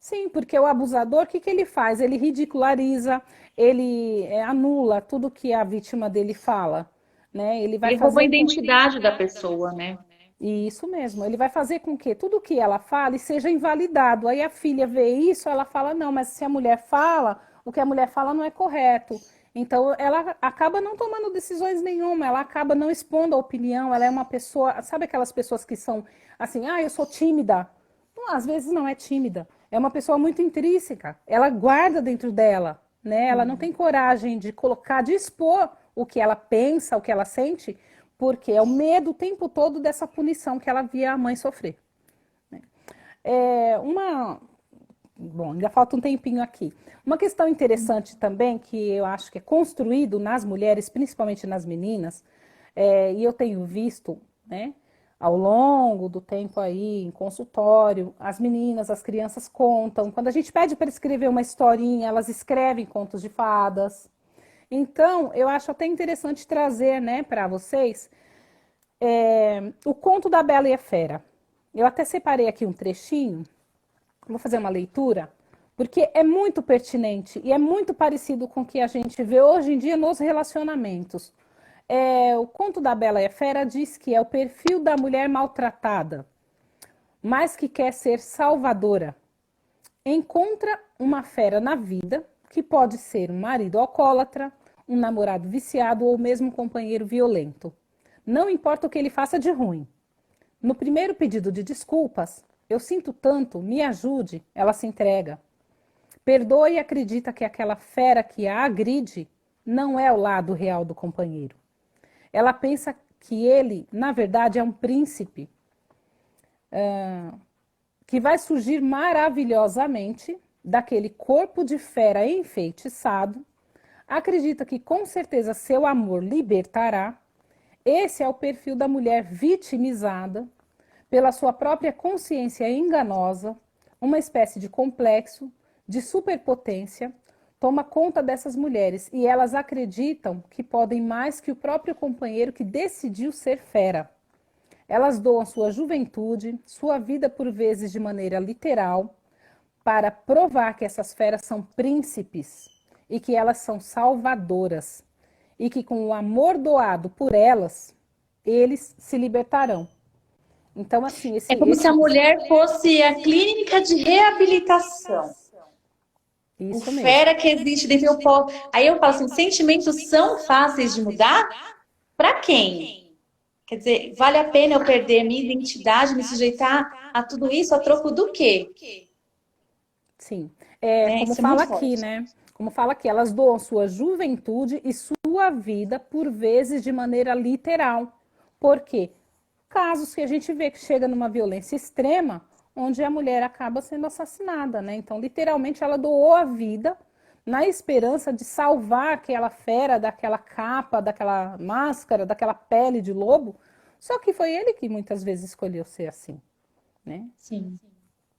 Sim, porque o abusador, o que que ele faz? Ele ridiculariza, ele anula tudo que a vítima dele fala, né? Ele vai Ele rouba a fazer com... identidade da pessoa, né? Isso mesmo, ele vai fazer com que tudo que ela fale seja invalidado. Aí a filha vê isso, ela fala, não, mas se a mulher fala, o que a mulher fala não é correto. Então ela acaba não tomando decisões nenhuma, ela acaba não expondo a opinião, ela é uma pessoa, sabe aquelas pessoas que são assim, eu sou tímida. Não, às vezes não é tímida, é uma pessoa muito intrínseca, ela guarda dentro dela, né? Ela não tem coragem de colocar, de expor o que ela pensa, o que ela sente, porque é o medo o tempo todo dessa punição que ela via a mãe sofrer. Bom, ainda falta um tempinho aqui. Uma questão interessante também, que eu acho que é construído nas mulheres, principalmente nas meninas, e eu tenho visto, né, ao longo do tempo aí, em consultório, as meninas, as crianças contam. Quando a gente pede para escrever uma historinha, elas escrevem contos de fadas. Então, eu acho até interessante trazer, né, para vocês o conto da Bela e a Fera. Eu até separei aqui um trechinho, vou fazer uma leitura, porque é muito pertinente e é muito parecido com o que a gente vê hoje em dia nos relacionamentos. O conto da Bela e a Fera diz que é o perfil da mulher maltratada, mas que quer ser salvadora. Encontra uma fera na vida, que pode ser um marido alcoólatra, um namorado viciado ou mesmo um companheiro violento. Não importa o que ele faça de ruim. No primeiro pedido de desculpas, eu sinto tanto, me ajude, ela se entrega. Perdoa e acredita que aquela fera que a agride não é o lado real do companheiro. Ela pensa que ele, na verdade, é um príncipe que vai surgir maravilhosamente daquele corpo de fera enfeitiçado. Acredita que com certeza seu amor libertará. Esse é o perfil da mulher vitimizada pela sua própria consciência enganosa, uma espécie de complexo, de superpotência, toma conta dessas mulheres e elas acreditam que podem mais que o próprio companheiro que decidiu ser fera. Elas doam sua juventude, sua vida por vezes de maneira literal, para provar que essas feras são príncipes e que elas são salvadoras e que com o amor doado por elas, eles se libertarão. Então, assim, É como se a mulher fosse a clínica de reabilitação. Isso o mesmo. fera que existe dentro eu posso. Aí eu falo assim, sentimentos são fáceis de mudar? Para quem? Quer dizer, vale a pena eu perder a minha identidade, me sujeitar a tudo isso a troco do quê? Sim. Como Isso é fala muito aqui, forte. né? Como fala aqui, elas doam sua juventude e sua vida, por vezes, de maneira literal. Por quê? Casos que a gente vê que chega numa violência extrema, onde a mulher acaba sendo assassinada, né? Então, literalmente, ela doou a vida na esperança de salvar aquela fera daquela capa, daquela máscara, daquela pele de lobo. Só que foi ele que muitas vezes escolheu ser assim, né? Sim.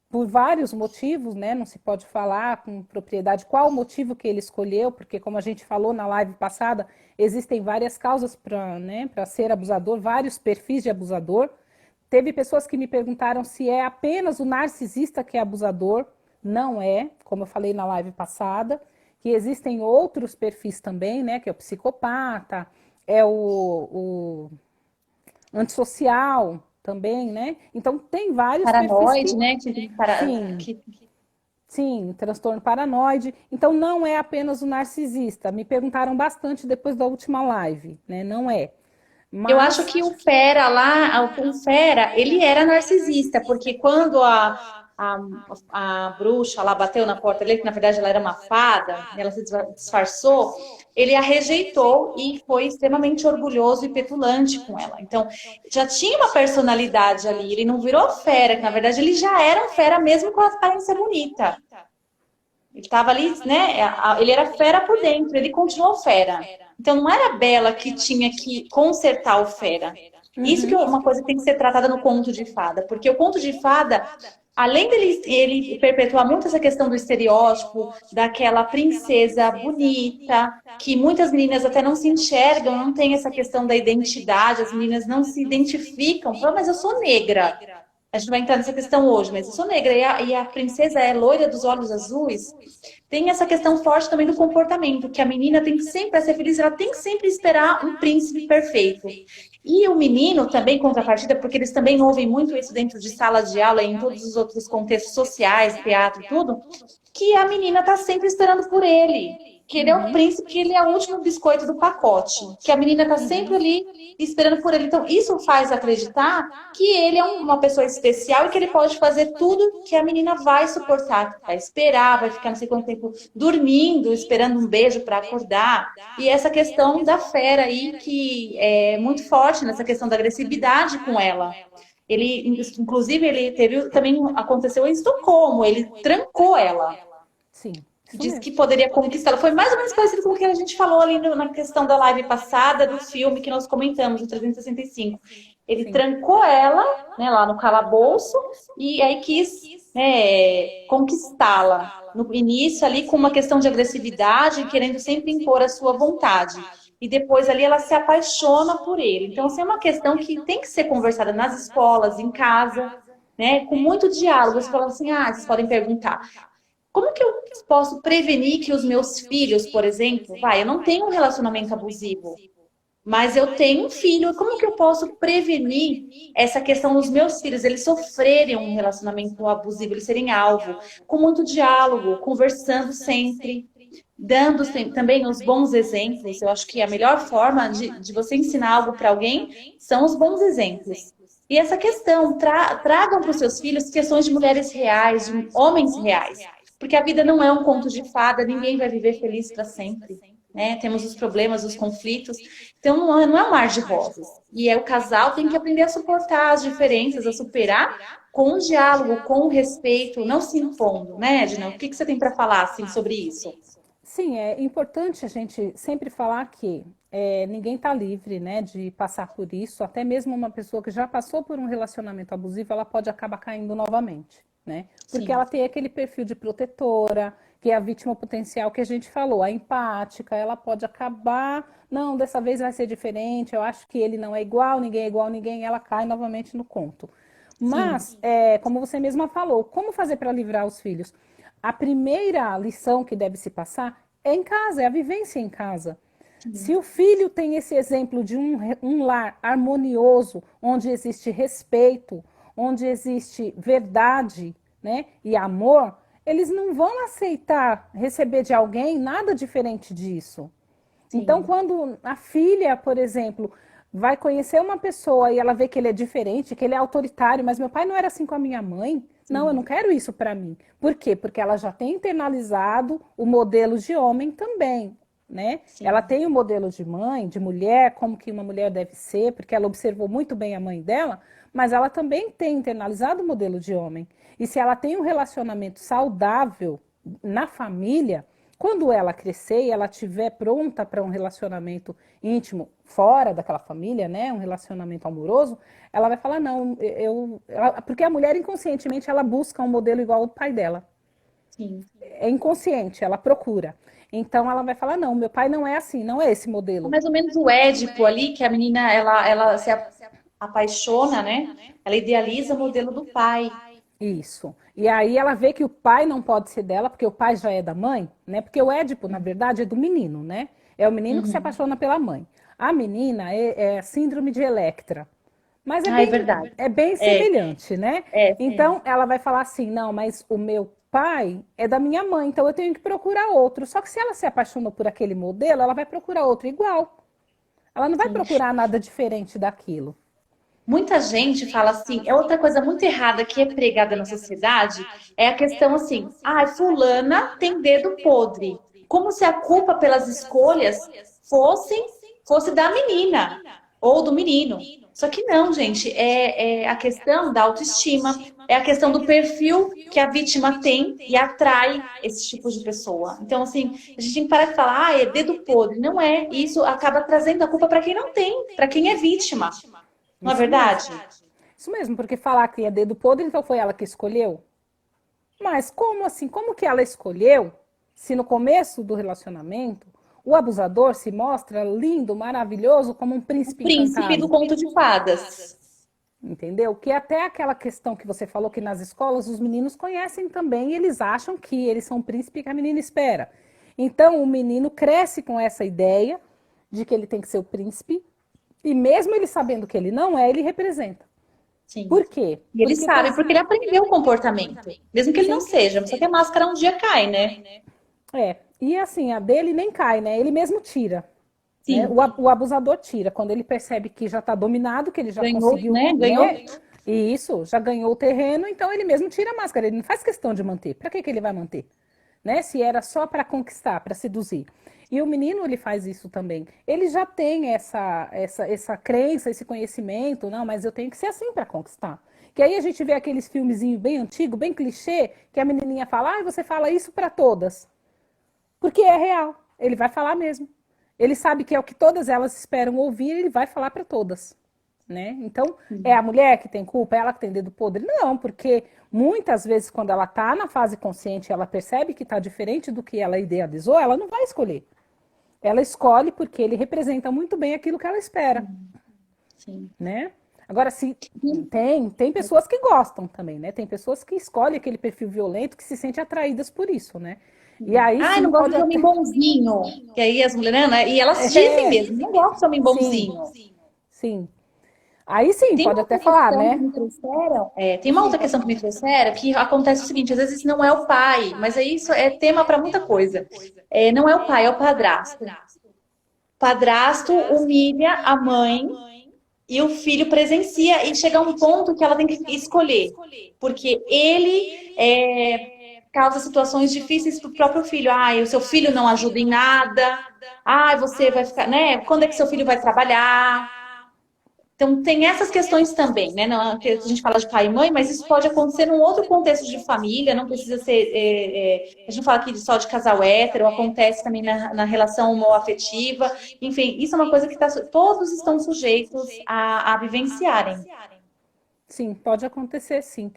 Por vários motivos, né? Não se pode falar com propriedade qual o motivo que ele escolheu, porque como a gente falou na live passada, existem várias causas para, né, para ser abusador, vários perfis de abusador. Teve pessoas que me perguntaram se é apenas o narcisista que é abusador. Não é, como eu falei na live passada, que existem outros perfis também, né? Que é o psicopata, é o antissocial também, né? Então tem vários perfis Paranoide, que... né? Sim, Que sim, transtorno paranoide. Então não é apenas o narcisista. Me perguntaram bastante depois da última live, né? Não é. Eu Mas acho que o Fera lá, o Fera, ele era narcisista, porque quando a, a bruxa lá bateu na porta dele, que na verdade ela era uma fada, ela se disfarçou, ele a rejeitou e foi extremamente orgulhoso e petulante com ela. Então, já tinha uma personalidade ali, ele não virou fera, que na verdade ele já era um fera mesmo com a aparência bonita. Ele estava ali, né? Ele era fera por dentro, ele continuou fera. Então não era a Bela que tinha que consertar o fera. Isso que é uma coisa que tem que ser tratada no conto de fada, porque o conto de fada, além dele ele perpetuar muito essa questão do estereótipo, daquela princesa bonita, que muitas meninas até não se enxergam, não tem essa questão da identidade, as meninas não se identificam, falam, mas eu sou negra. A gente vai entrar nessa questão hoje, mas eu sou negra e a princesa é loira dos olhos azuis. Tem essa questão forte também do comportamento, que a menina tem que sempre, para ser feliz, ela tem que sempre esperar um príncipe perfeito. E o menino também, contrapartida, porque eles também ouvem muito isso dentro de sala de aula e em todos os outros contextos sociais, teatro, tudo, que a menina está sempre esperando por ele. Que ele é o príncipe, que ele é o último biscoito do pacote. Que a menina está sempre ali esperando por ele. Então, isso faz acreditar que ele é uma pessoa especial e que ele pode fazer tudo que a menina vai suportar. Vai esperar, vai ficar não sei quanto tempo dormindo, esperando um beijo para acordar. E essa questão da fera aí, que é muito forte nessa questão da agressividade com ela. Ele, inclusive, ele teve, também aconteceu em Estocolmo, ele trancou ela. Sim. Disse que poderia conquistá-la. Foi mais ou menos parecido com o que a gente falou ali na questão da live passada, do filme que nós comentamos, o 365. Ele trancou ela, né, lá no calabouço e aí quis, né, conquistá-la. No início ali com uma questão de agressividade, querendo sempre impor a sua vontade. E depois ali ela se apaixona por ele. Então, assim, é uma questão que tem que ser conversada nas escolas, em casa, né, com muito diálogo. Você fala assim, vocês podem perguntar. Como que eu posso prevenir que os meus filhos, por exemplo, eu não tenho um relacionamento abusivo, mas eu tenho um filho, como que eu posso prevenir essa questão dos meus filhos, eles sofrerem um relacionamento abusivo, eles serem alvo, com muito diálogo, conversando sempre, dando também os bons exemplos. Eu acho que a melhor forma de você ensinar algo para alguém são os bons exemplos. E essa questão, tragam para os seus filhos questões de mulheres reais, de homens reais. Porque a vida não é um conto de fada, ninguém vai viver feliz para sempre. Né? Temos os problemas, os conflitos. Então, não é um mar de rosas. E o casal tem que aprender a suportar as diferenças, a superar com o diálogo, com o respeito, não se impondo, né, Edna? O que você tem para falar assim, sobre isso? Sim, é importante a gente sempre falar que ninguém está livre, né, de passar por isso. Até mesmo uma pessoa que já passou por um relacionamento abusivo, ela pode acabar caindo novamente, né? Porque Sim. ela tem aquele perfil de protetora, que é a vítima potencial que a gente falou, a empática, ela pode acabar, não, dessa vez vai ser diferente, eu acho que ele não é igual a ninguém, ela cai novamente no conto. Sim. Mas, como você mesma falou, como fazer para livrar os filhos? A primeira lição que deve se passar é em casa, é a vivência em casa. Se o filho tem esse exemplo de um lar harmonioso, onde existe respeito, onde existe verdade, né, e amor, eles não vão aceitar receber de alguém nada diferente disso. Então, Sim. quando a filha, por exemplo, vai conhecer uma pessoa e ela vê que ele é diferente, que ele é autoritário, mas meu pai não era assim com a minha mãe, não, eu Sim. não quero isso para mim. Por quê? Porque ela já tem internalizado o modelo de homem também, né? Ela Sim. tem o modelo de mãe, de mulher, como que uma mulher deve ser, porque ela observou muito bem a mãe dela, mas ela também tem internalizado o modelo de homem. E se ela tem um relacionamento saudável na família, quando ela crescer e ela estiver pronta para um relacionamento íntimo fora daquela família, né, um relacionamento amoroso, ela vai falar não, porque a mulher inconscientemente ela busca um modelo igual ao do pai dela. Sim. É inconsciente, ela procura. Então ela vai falar não, meu pai não é assim, não é esse É modelo. mais ou menos o Édipo ali, que a menina, ela se apaixona, né? Ela idealiza o modelo do pai. Isso. E aí ela vê que o pai não pode ser dela, porque o pai já é da mãe, né? Porque o Édipo, na verdade, é do menino, né? É o menino que se Uhum. apaixona pela mãe. A menina é síndrome de Electra. Mas É verdade. é bem É, semelhante, né? sim. Então ela vai falar assim: não, mas o meu pai é da minha mãe, então eu tenho que procurar outro. Só que se ela se apaixonou por aquele modelo, ela vai procurar outro igual. Ela não vai Sim. procurar nada diferente daquilo. Muita gente fala assim, é outra coisa muito errada que é pregada na sociedade, é a questão assim, fulana tem dedo podre. Como se a culpa pelas escolhas fosse, fosse da menina ou do menino. Só que não, gente, é a questão da autoestima, é a questão do perfil que a vítima tem e atrai esse tipo de pessoa. Então, assim, a gente tem que parar de falar, é dedo podre. Não é. Isso acaba trazendo a culpa para quem não tem, para quem é vítima. Não é Isso mesmo. verdade? Isso mesmo, porque falar que é dedo podre, então foi ela que escolheu? Mas como assim? Como que ela escolheu se no começo do relacionamento o abusador se mostra lindo, maravilhoso, como um O príncipe príncipe do encantado? conto de fadas. entendeu? Que até aquela questão que você falou que nas escolas os meninos conhecem também e eles acham que eles são príncipe que a menina espera. Então o menino cresce com essa ideia de que ele tem que ser o príncipe e mesmo ele sabendo que ele não é, ele representa. Sim. Por quê? E ele sabe, porque ele aprendeu o comportamento. Mesmo que ele não seja, só que a máscara um dia cai, né? E assim, a dele nem cai, né? Ele mesmo tira. Né? Sim. O abusador tira, quando ele percebe que já está dominado, que ele já Ganhou, conseguiu, né? Ganhou. E isso, já ganhou o terreno, então ele mesmo tira a máscara, ele não faz questão de manter. Para que ele vai manter? Né? Se era só para conquistar, para seduzir. E o menino, ele faz isso também. Ele já tem essa crença, esse conhecimento, não, mas eu tenho que ser assim para conquistar. Que aí a gente vê aqueles filmezinhos bem antigos, bem clichê, que a menininha fala, você fala isso para todas. Porque é real, ele vai falar mesmo. Ele sabe que é o que todas elas esperam ouvir, ele vai falar para todas. Né? Então, é a mulher que tem culpa? É ela que tem dedo podre? Não, porque muitas vezes quando ela está na fase consciente, ela percebe que está diferente do que ela idealizou, ela não vai escolher. Ela escolhe porque ele representa muito bem aquilo que ela espera. Sim. Né? Agora, se tem pessoas que gostam também, né? Tem pessoas que escolhem aquele perfil violento, que se sentem atraídas por isso, né? E aí sim, não gosto de homem bonzinho. Que aí as mulheres, né? E elas dizem mesmo, não gosto de homem bonzinho. Sim. Aí sim, Tem pode uma até outra falar, questão né? que me trouxeram, tem uma outra questão que me trouxeram, que acontece o seguinte, às vezes não é o pai, mas aí isso é tema para muita coisa. Não é o pai, é o padrasto. O padrasto humilha a mãe e o filho presencia e chega a um ponto que ela tem que escolher, porque ele causa situações difíceis para o próprio filho. O seu filho não ajuda em nada. Você vai ficar, né? Quando é que seu filho vai trabalhar? Então, tem essas questões também, né? Não, que a gente fala de pai e mãe, mas isso pode acontecer num outro contexto de família, não precisa ser. A gente não fala aqui só de casal hétero, acontece também na relação homoafetiva. Enfim, isso é uma coisa que todos estão sujeitos a vivenciarem. Sim, pode acontecer sim.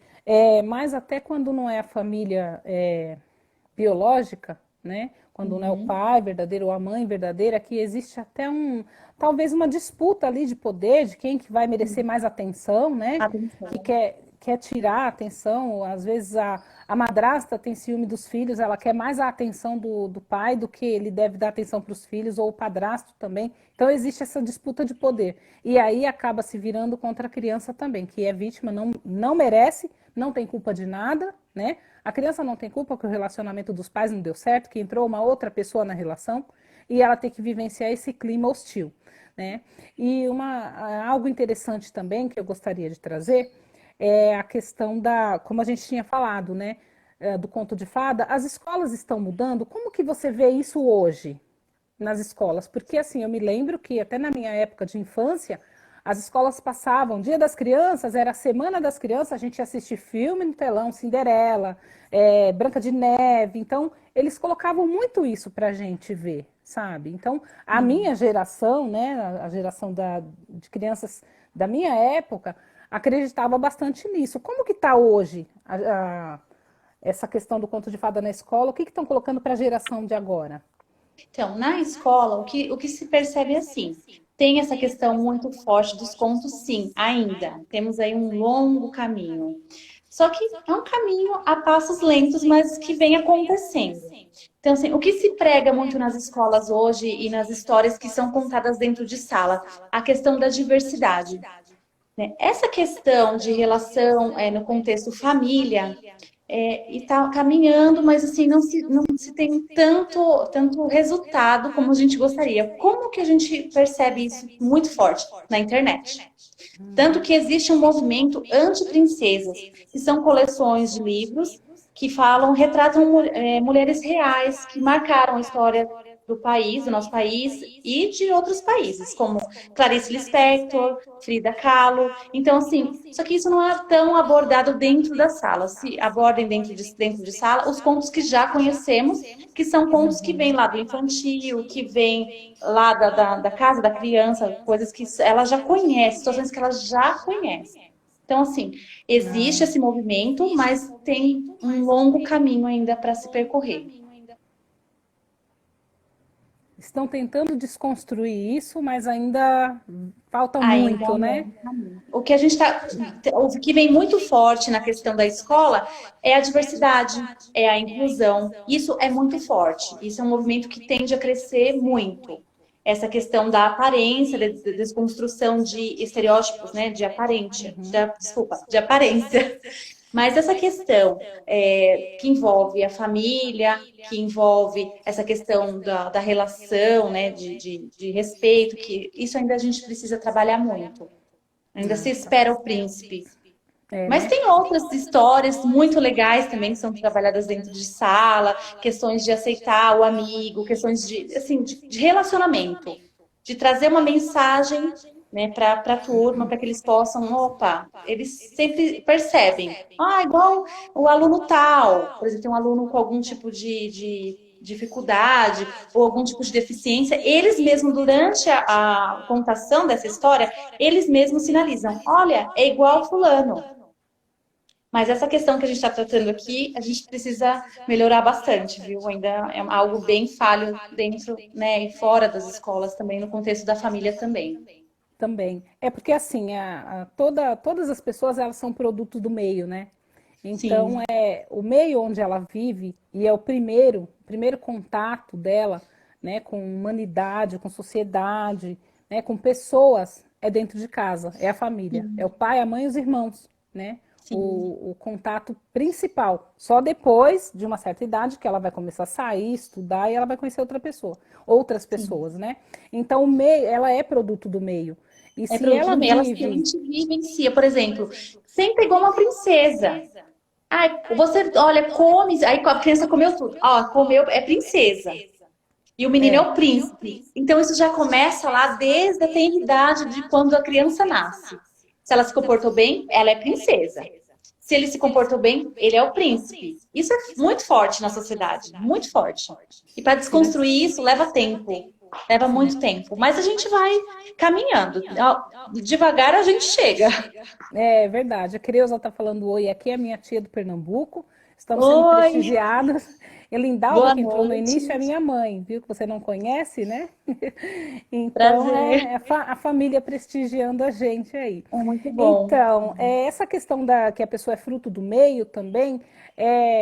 Mas até quando não é a família biológica, né? Quando não é o pai verdadeiro ou a mãe verdadeira, que existe até talvez uma disputa ali de poder, de quem que vai merecer mais atenção, né? Atenção. Que quer tirar a atenção, às vezes a madrasta tem ciúme dos filhos, ela quer mais a atenção do pai do que ele deve dar atenção para os filhos, ou o padrasto também. Então existe essa disputa de poder. E aí acaba se virando contra a criança também, que é vítima, não merece, não tem culpa de nada, né? A criança não tem culpa que o relacionamento dos pais não deu certo, que entrou uma outra pessoa na relação, e ela tem que vivenciar esse clima hostil, né? E algo interessante também que eu gostaria de trazer é a questão como a gente tinha falado, né? Do conto de fada. As escolas estão mudando. Como que você vê isso hoje nas escolas? Porque assim, eu me lembro que até na minha época de infância, as escolas passavam, Dia das Crianças, era a Semana das Crianças, a gente ia assistir filme no telão, Cinderela, Branca de Neve. Então, eles colocavam muito isso para a gente ver, sabe? Então, a minha geração, né, a geração de crianças da minha época, acreditava bastante nisso. Como que está hoje essa questão do conto de fada na escola? O que estão colocando para a geração de agora? Então, na escola, o que se percebe é assim, tem essa questão muito forte dos contos, sim, ainda. Temos aí um longo caminho. Só que é um caminho a passos lentos, mas que vem acontecendo. Então, assim, o que se prega muito nas escolas hoje e nas histórias que são contadas dentro de sala? A questão da diversidade. Né? Essa questão de relação no contexto família e está caminhando, mas assim não se tem tanto resultado como a gente gostaria. Como que a gente percebe isso muito forte? Na internet. Tanto que existe um movimento anti-princesas, que são coleções de livros que retratam mulheres reais que marcaram a história do país, do nosso país e de outros países, como Clarice Lispector, Frida Kahlo. Então, assim, só que isso não é tão abordado dentro da sala. Se abordem dentro de sala os contos que já conhecemos, que são contos que vêm lá do infantil, que vêm lá da casa da criança, coisas que ela já conhece, situações que ela já conhece. Então, assim, existe esse movimento, mas tem um longo caminho ainda para se percorrer. estão tentando desconstruir isso, mas ainda falta Ainda muito, né? não. O que a gente o que vem muito forte na questão da escola é a diversidade, é a inclusão. Isso é muito forte. Isso é um movimento que tende a crescer muito. Essa questão da aparência, da desconstrução de estereótipos, né, de aparência, desculpa, de aparência. Mas essa questão que envolve a família, que envolve essa questão da relação, né, de respeito, que isso ainda a gente precisa trabalhar muito. Ainda se espera o príncipe. É, Mas né? tem outras histórias muito legais também que são trabalhadas dentro de sala, questões de aceitar o amigo, questões de, assim, de relacionamento, de trazer uma mensagem, né, para a turma, para que eles possam, opa, eles sempre percebem, igual o aluno tal, por exemplo, tem um aluno com algum tipo de dificuldade ou algum tipo de deficiência, eles mesmos, durante a contação dessa história, eles mesmos sinalizam, olha, é igual fulano. Mas essa questão que a gente está tratando aqui, a gente precisa melhorar bastante, viu? Ainda é algo bem falho dentro, né, e fora das escolas também, no contexto da família também. Também. É porque assim, todas as pessoas elas são produto do meio, né? Então, Sim, o meio onde ela vive, e é o primeiro contato dela, né, com humanidade, com sociedade, né, com pessoas, é dentro de casa, é a família, é o sim, pai, a mãe e os irmãos, né? sim, O contato principal. Só depois de uma certa idade que ela vai começar a sair, estudar e ela vai conhecer outras sim. pessoas, né? Então, o meio, ela é produto do meio. E É se produto ela do meio, ela vive. sente e vivencia. Por exemplo, sempre igual uma princesa. Ai, você, olha, come, aí a criança comeu tudo. Ó, comeu, é princesa. E o menino é É, o príncipe. Então, isso já começa lá desde a tenridade de quando a criança nasce. Se ela se comportou bem, ela é princesa. Se ele se comportou bem, ele é o príncipe. Isso é muito forte na sociedade, muito forte. E para sim, desconstruir isso leva tempo, leva sim. muito tempo. Mas a gente vai caminhando. Devagar a gente chega. É verdade. A Creuza está falando oi aqui, é minha tia do Pernambuco. Estamos sendo Oi, prestigiadas. E Lindalva, boa que entrou no noite. início, é minha mãe, viu? Que você não conhece, né? Então, Prazer. a família prestigiando a gente aí. É muito bom. Então, essa questão que a pessoa é fruto do meio também,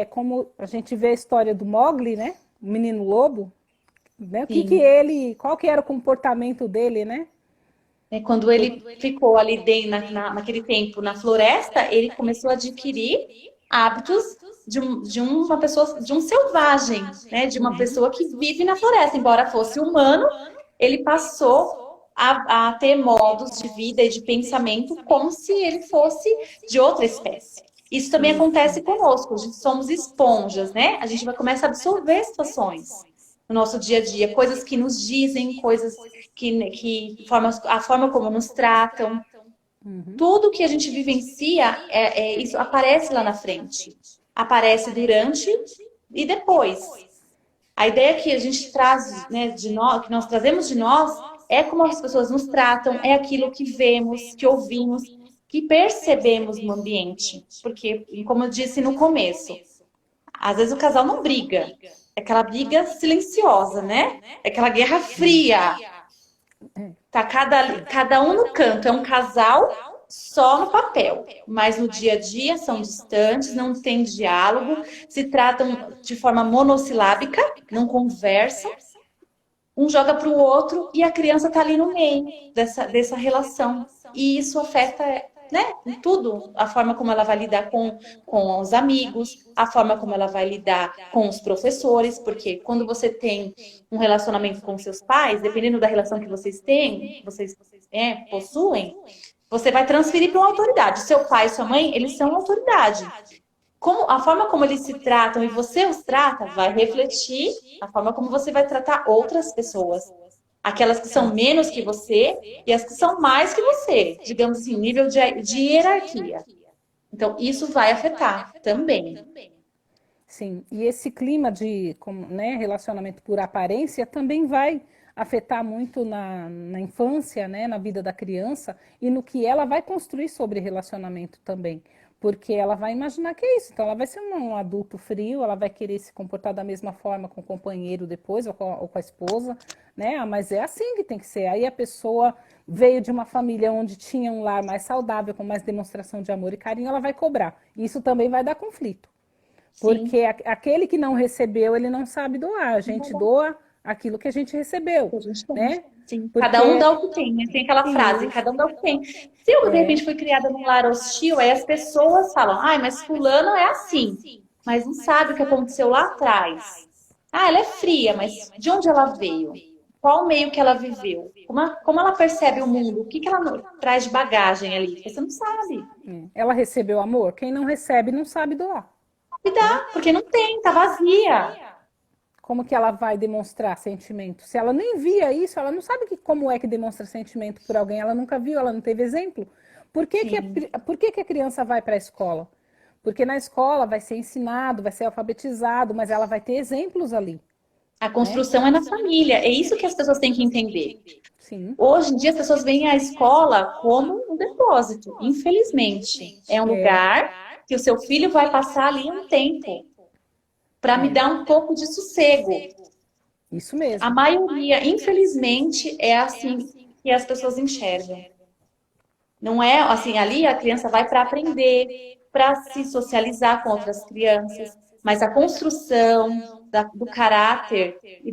como a gente vê a história do Mowgli, né? O menino lobo, né? Sim. Qual que era o comportamento dele, né? Quando ele ficou ali dentro, naquele tempo na floresta, ele começou a adquirir hábitos de uma pessoa, de um selvagem, né? De uma pessoa que vive na floresta. Embora fosse humano, ele passou a ter modos de vida e de pensamento como se ele fosse de outra espécie. Isso também acontece conosco, a gente somos esponjas, né? A gente vai começar a absorver situações no nosso dia a dia, coisas que nos dizem, coisas a forma como nos tratam, tudo que a gente vivencia, isso aparece lá na frente. Aparece durante e depois. A ideia que a gente traz, né, de nós, que nós trazemos de nós, é como as pessoas nos tratam, é aquilo que vemos, que ouvimos, que percebemos no ambiente. Porque, como eu disse no começo, às vezes o casal não briga. É aquela briga silenciosa, né? É aquela guerra fria. Tá cada um no canto, é um casal só no papel, mas no dia a dia são distantes, não tem diálogo, se tratam de forma monossilábica, não conversam, um joga para o outro e a criança tá ali no meio dessa relação. E isso afeta, né, em tudo, a forma como ela vai lidar com os amigos, a forma como ela vai lidar com os professores, porque quando você tem um relacionamento com seus pais, dependendo da relação que vocês possuem, você vai transferir para uma autoridade. Seu pai e sua mãe, eles são autoridade. A forma como eles se tratam e você os trata vai refletir a forma como você vai tratar outras pessoas. Aquelas que são menos que você e as que são mais que você. Digamos assim, nível de hierarquia. Então, isso vai afetar também. Sim, e esse clima né, relacionamento por aparência também vai afetar muito na infância, né, na vida da criança e no que ela vai construir sobre relacionamento também. Porque ela vai imaginar que é isso. Então, ela vai ser um adulto frio, ela vai querer se comportar da mesma forma com o companheiro depois, ou com a esposa, né? Ah, mas é assim que tem que ser. Aí a pessoa veio de uma família onde tinha um lar mais saudável, com mais demonstração de amor e carinho, ela vai cobrar. Isso também vai dar conflito. Sim. Porque aquele que não recebeu, ele não sabe doar. A gente doa aquilo que a gente recebeu, Que a gente tem. né? Sim, cada um Porque dá o que tem, né? Tem aquela frase, isso, cada um dá o que tem. Se eu, de repente, fui criada num lar hostil, aí as pessoas falam, ai, mas fulano é assim, mas não sabe o que aconteceu lá atrás. Ah, ela é fria, mas de onde ela veio? Qual o meio que ela viveu? Como ela percebe o mundo? O que que ela traz de bagagem ali? Você não sabe. ela recebeu amor. Quem não recebe não sabe doar, E né? dá, porque não tem, tá vazia. Como que ela vai demonstrar sentimento? Se ela nem via isso, ela não sabe como é que demonstra sentimento por alguém, ela nunca viu, ela não teve exemplo. Sim. Por que a criança vai para a escola? Porque na escola vai ser ensinado, vai ser alfabetizado, mas ela vai ter exemplos ali, A né? construção é na família. É isso que as pessoas têm que entender. Sim, Hoje em dia, as pessoas veem a escola como um depósito, infelizmente. É um é, lugar que o seu filho vai passar ali um tempo para me é, dar um pouco de sossego. isso A mesmo. maioria, infelizmente, é assim que as pessoas enxergam. Não é assim, ali a criança vai para aprender, para se socializar com outras crianças, mas a construção do caráter e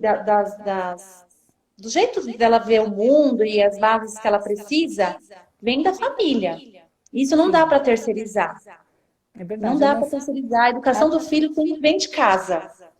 do jeito dela ver o mundo e as bases que ela precisa, vem da família. Isso não dá Sim, para terceirizar. é Não verdade. dá para terceirizar. A A, educação do filho vem de casa. a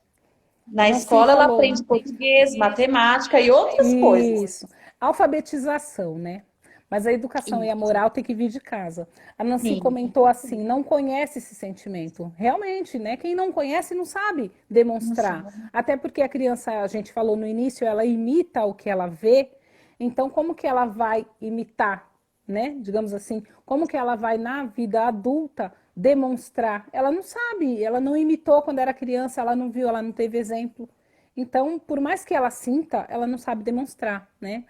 Na Nancy escola ela falou, aprende português, matemática e outras coisas. isso, alfabetização, né? Mas a educação e a Isso. moral tem que vir de casa. A Nancy Sim. comentou assim, não conhece esse sentimento. Realmente, né? Quem não conhece não sabe Não demonstrar. sabe. Até porque a criança, a gente falou no início, ela imita o que ela vê. Então, como que ela vai imitar, né? Digamos assim, como que ela vai na vida adulta demonstrar? Ela não sabe, ela não imitou quando era criança, ela não viu, ela não teve exemplo. Então, por mais que ela sinta, ela não sabe demonstrar, né?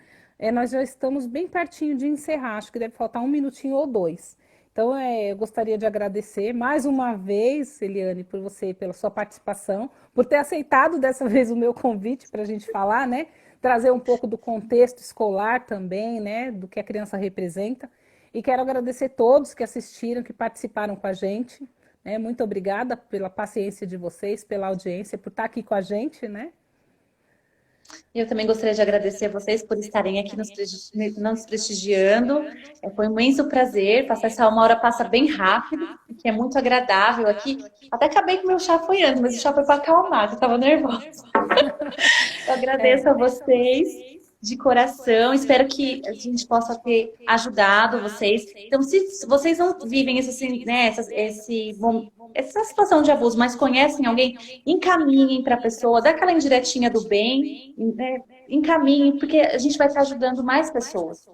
Nós já estamos bem pertinho de encerrar, acho que deve faltar um minutinho ou dois. Então, eu gostaria de agradecer mais uma vez, Eliane, por você, pela sua participação, por ter aceitado dessa vez o meu convite para a gente falar, né? Trazer um pouco do contexto escolar também, né? Do que a criança representa. E quero agradecer todos que assistiram, que participaram com a gente. Né? Muito obrigada pela paciência de vocês, pela audiência, por estar aqui com a gente, né? Eu também gostaria de agradecer a vocês por estarem aqui nos prestigiando. Foi um imenso prazer. Passar essa uma hora passa bem rápido, que é muito agradável aqui. Até acabei que meu chá foi antes, mas o chá foi para acalmar, que eu estava nervosa. Eu agradeço a vocês de coração. Espero que a gente possa ter ajudado vocês. Então, se vocês não vivem essa situação de abuso, mas conhecem alguém, encaminhem para a pessoa, dá aquela indiretinha do bem, né? Encaminhem, porque a gente vai estar ajudando mais pessoas.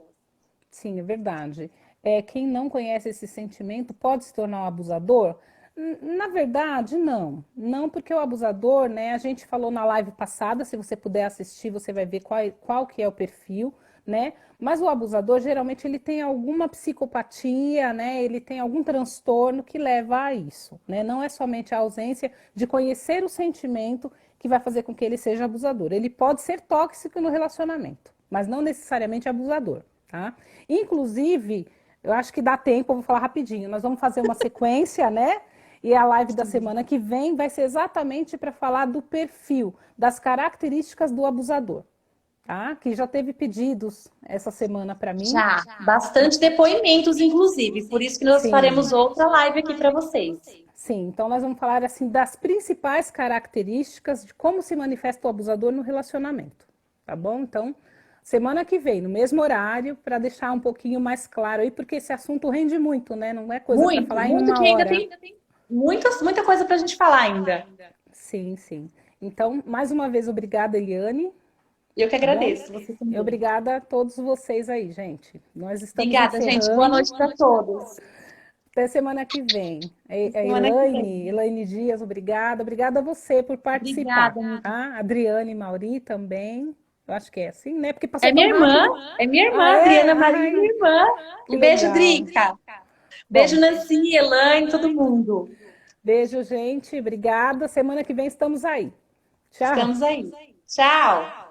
Sim, é verdade. Quem não conhece esse sentimento pode se tornar um abusador? Na verdade, não. Não, porque o abusador, né? A gente falou na live passada, se você puder assistir, você vai ver qual que é o perfil, né? Mas o abusador, geralmente, ele tem alguma psicopatia, né? Ele tem algum transtorno que leva a isso, né? Não é somente a ausência de conhecer o sentimento que vai fazer com que ele seja abusador. Ele pode ser tóxico no relacionamento, mas não necessariamente abusador, tá? Inclusive, eu acho que dá tempo, eu vou falar rapidinho. Nós vamos fazer uma sequência, né? E a live da semana que vem vai ser exatamente para falar do perfil, das características do abusador, tá? Que já teve pedidos essa semana para mim. Já, bastante depoimentos, inclusive. Por isso que nós Sim, faremos outra live aqui para vocês. sim. Então nós vamos falar assim das principais características de como se manifesta o abusador no relacionamento, tá bom? Então, semana que vem, no mesmo horário, para deixar um pouquinho mais claro aí, porque esse assunto rende muito, né? Não é coisa para Muito, falar em muito uma que ainda hora. tem muita coisa para a gente falar ainda. Sim, sim. Então, mais uma vez, obrigada, Eliane, Eu que tá bom? agradeço, você E também. obrigada a todos vocês aí, gente. Nós estamos Obrigada, gente. Boa encerrando. noite para todos. Até semana que vem. A Semana que vem. Elaine Dias, obrigada. Obrigada a você por participar. Obrigada, amiga. Tá? Adriane Mauri também. Eu acho que é assim, né? Porque É passou tão minha irmã, rápido. é minha Ah, irmã, é? Adriana Maria, Ai, minha irmã. que Um beijo, legal. Drica. Beijo, Bom, Nancy, Elaine, todo mundo. beijo, gente. Obrigada. Semana que vem estamos aí. Tchau. Estamos aí. Tchau.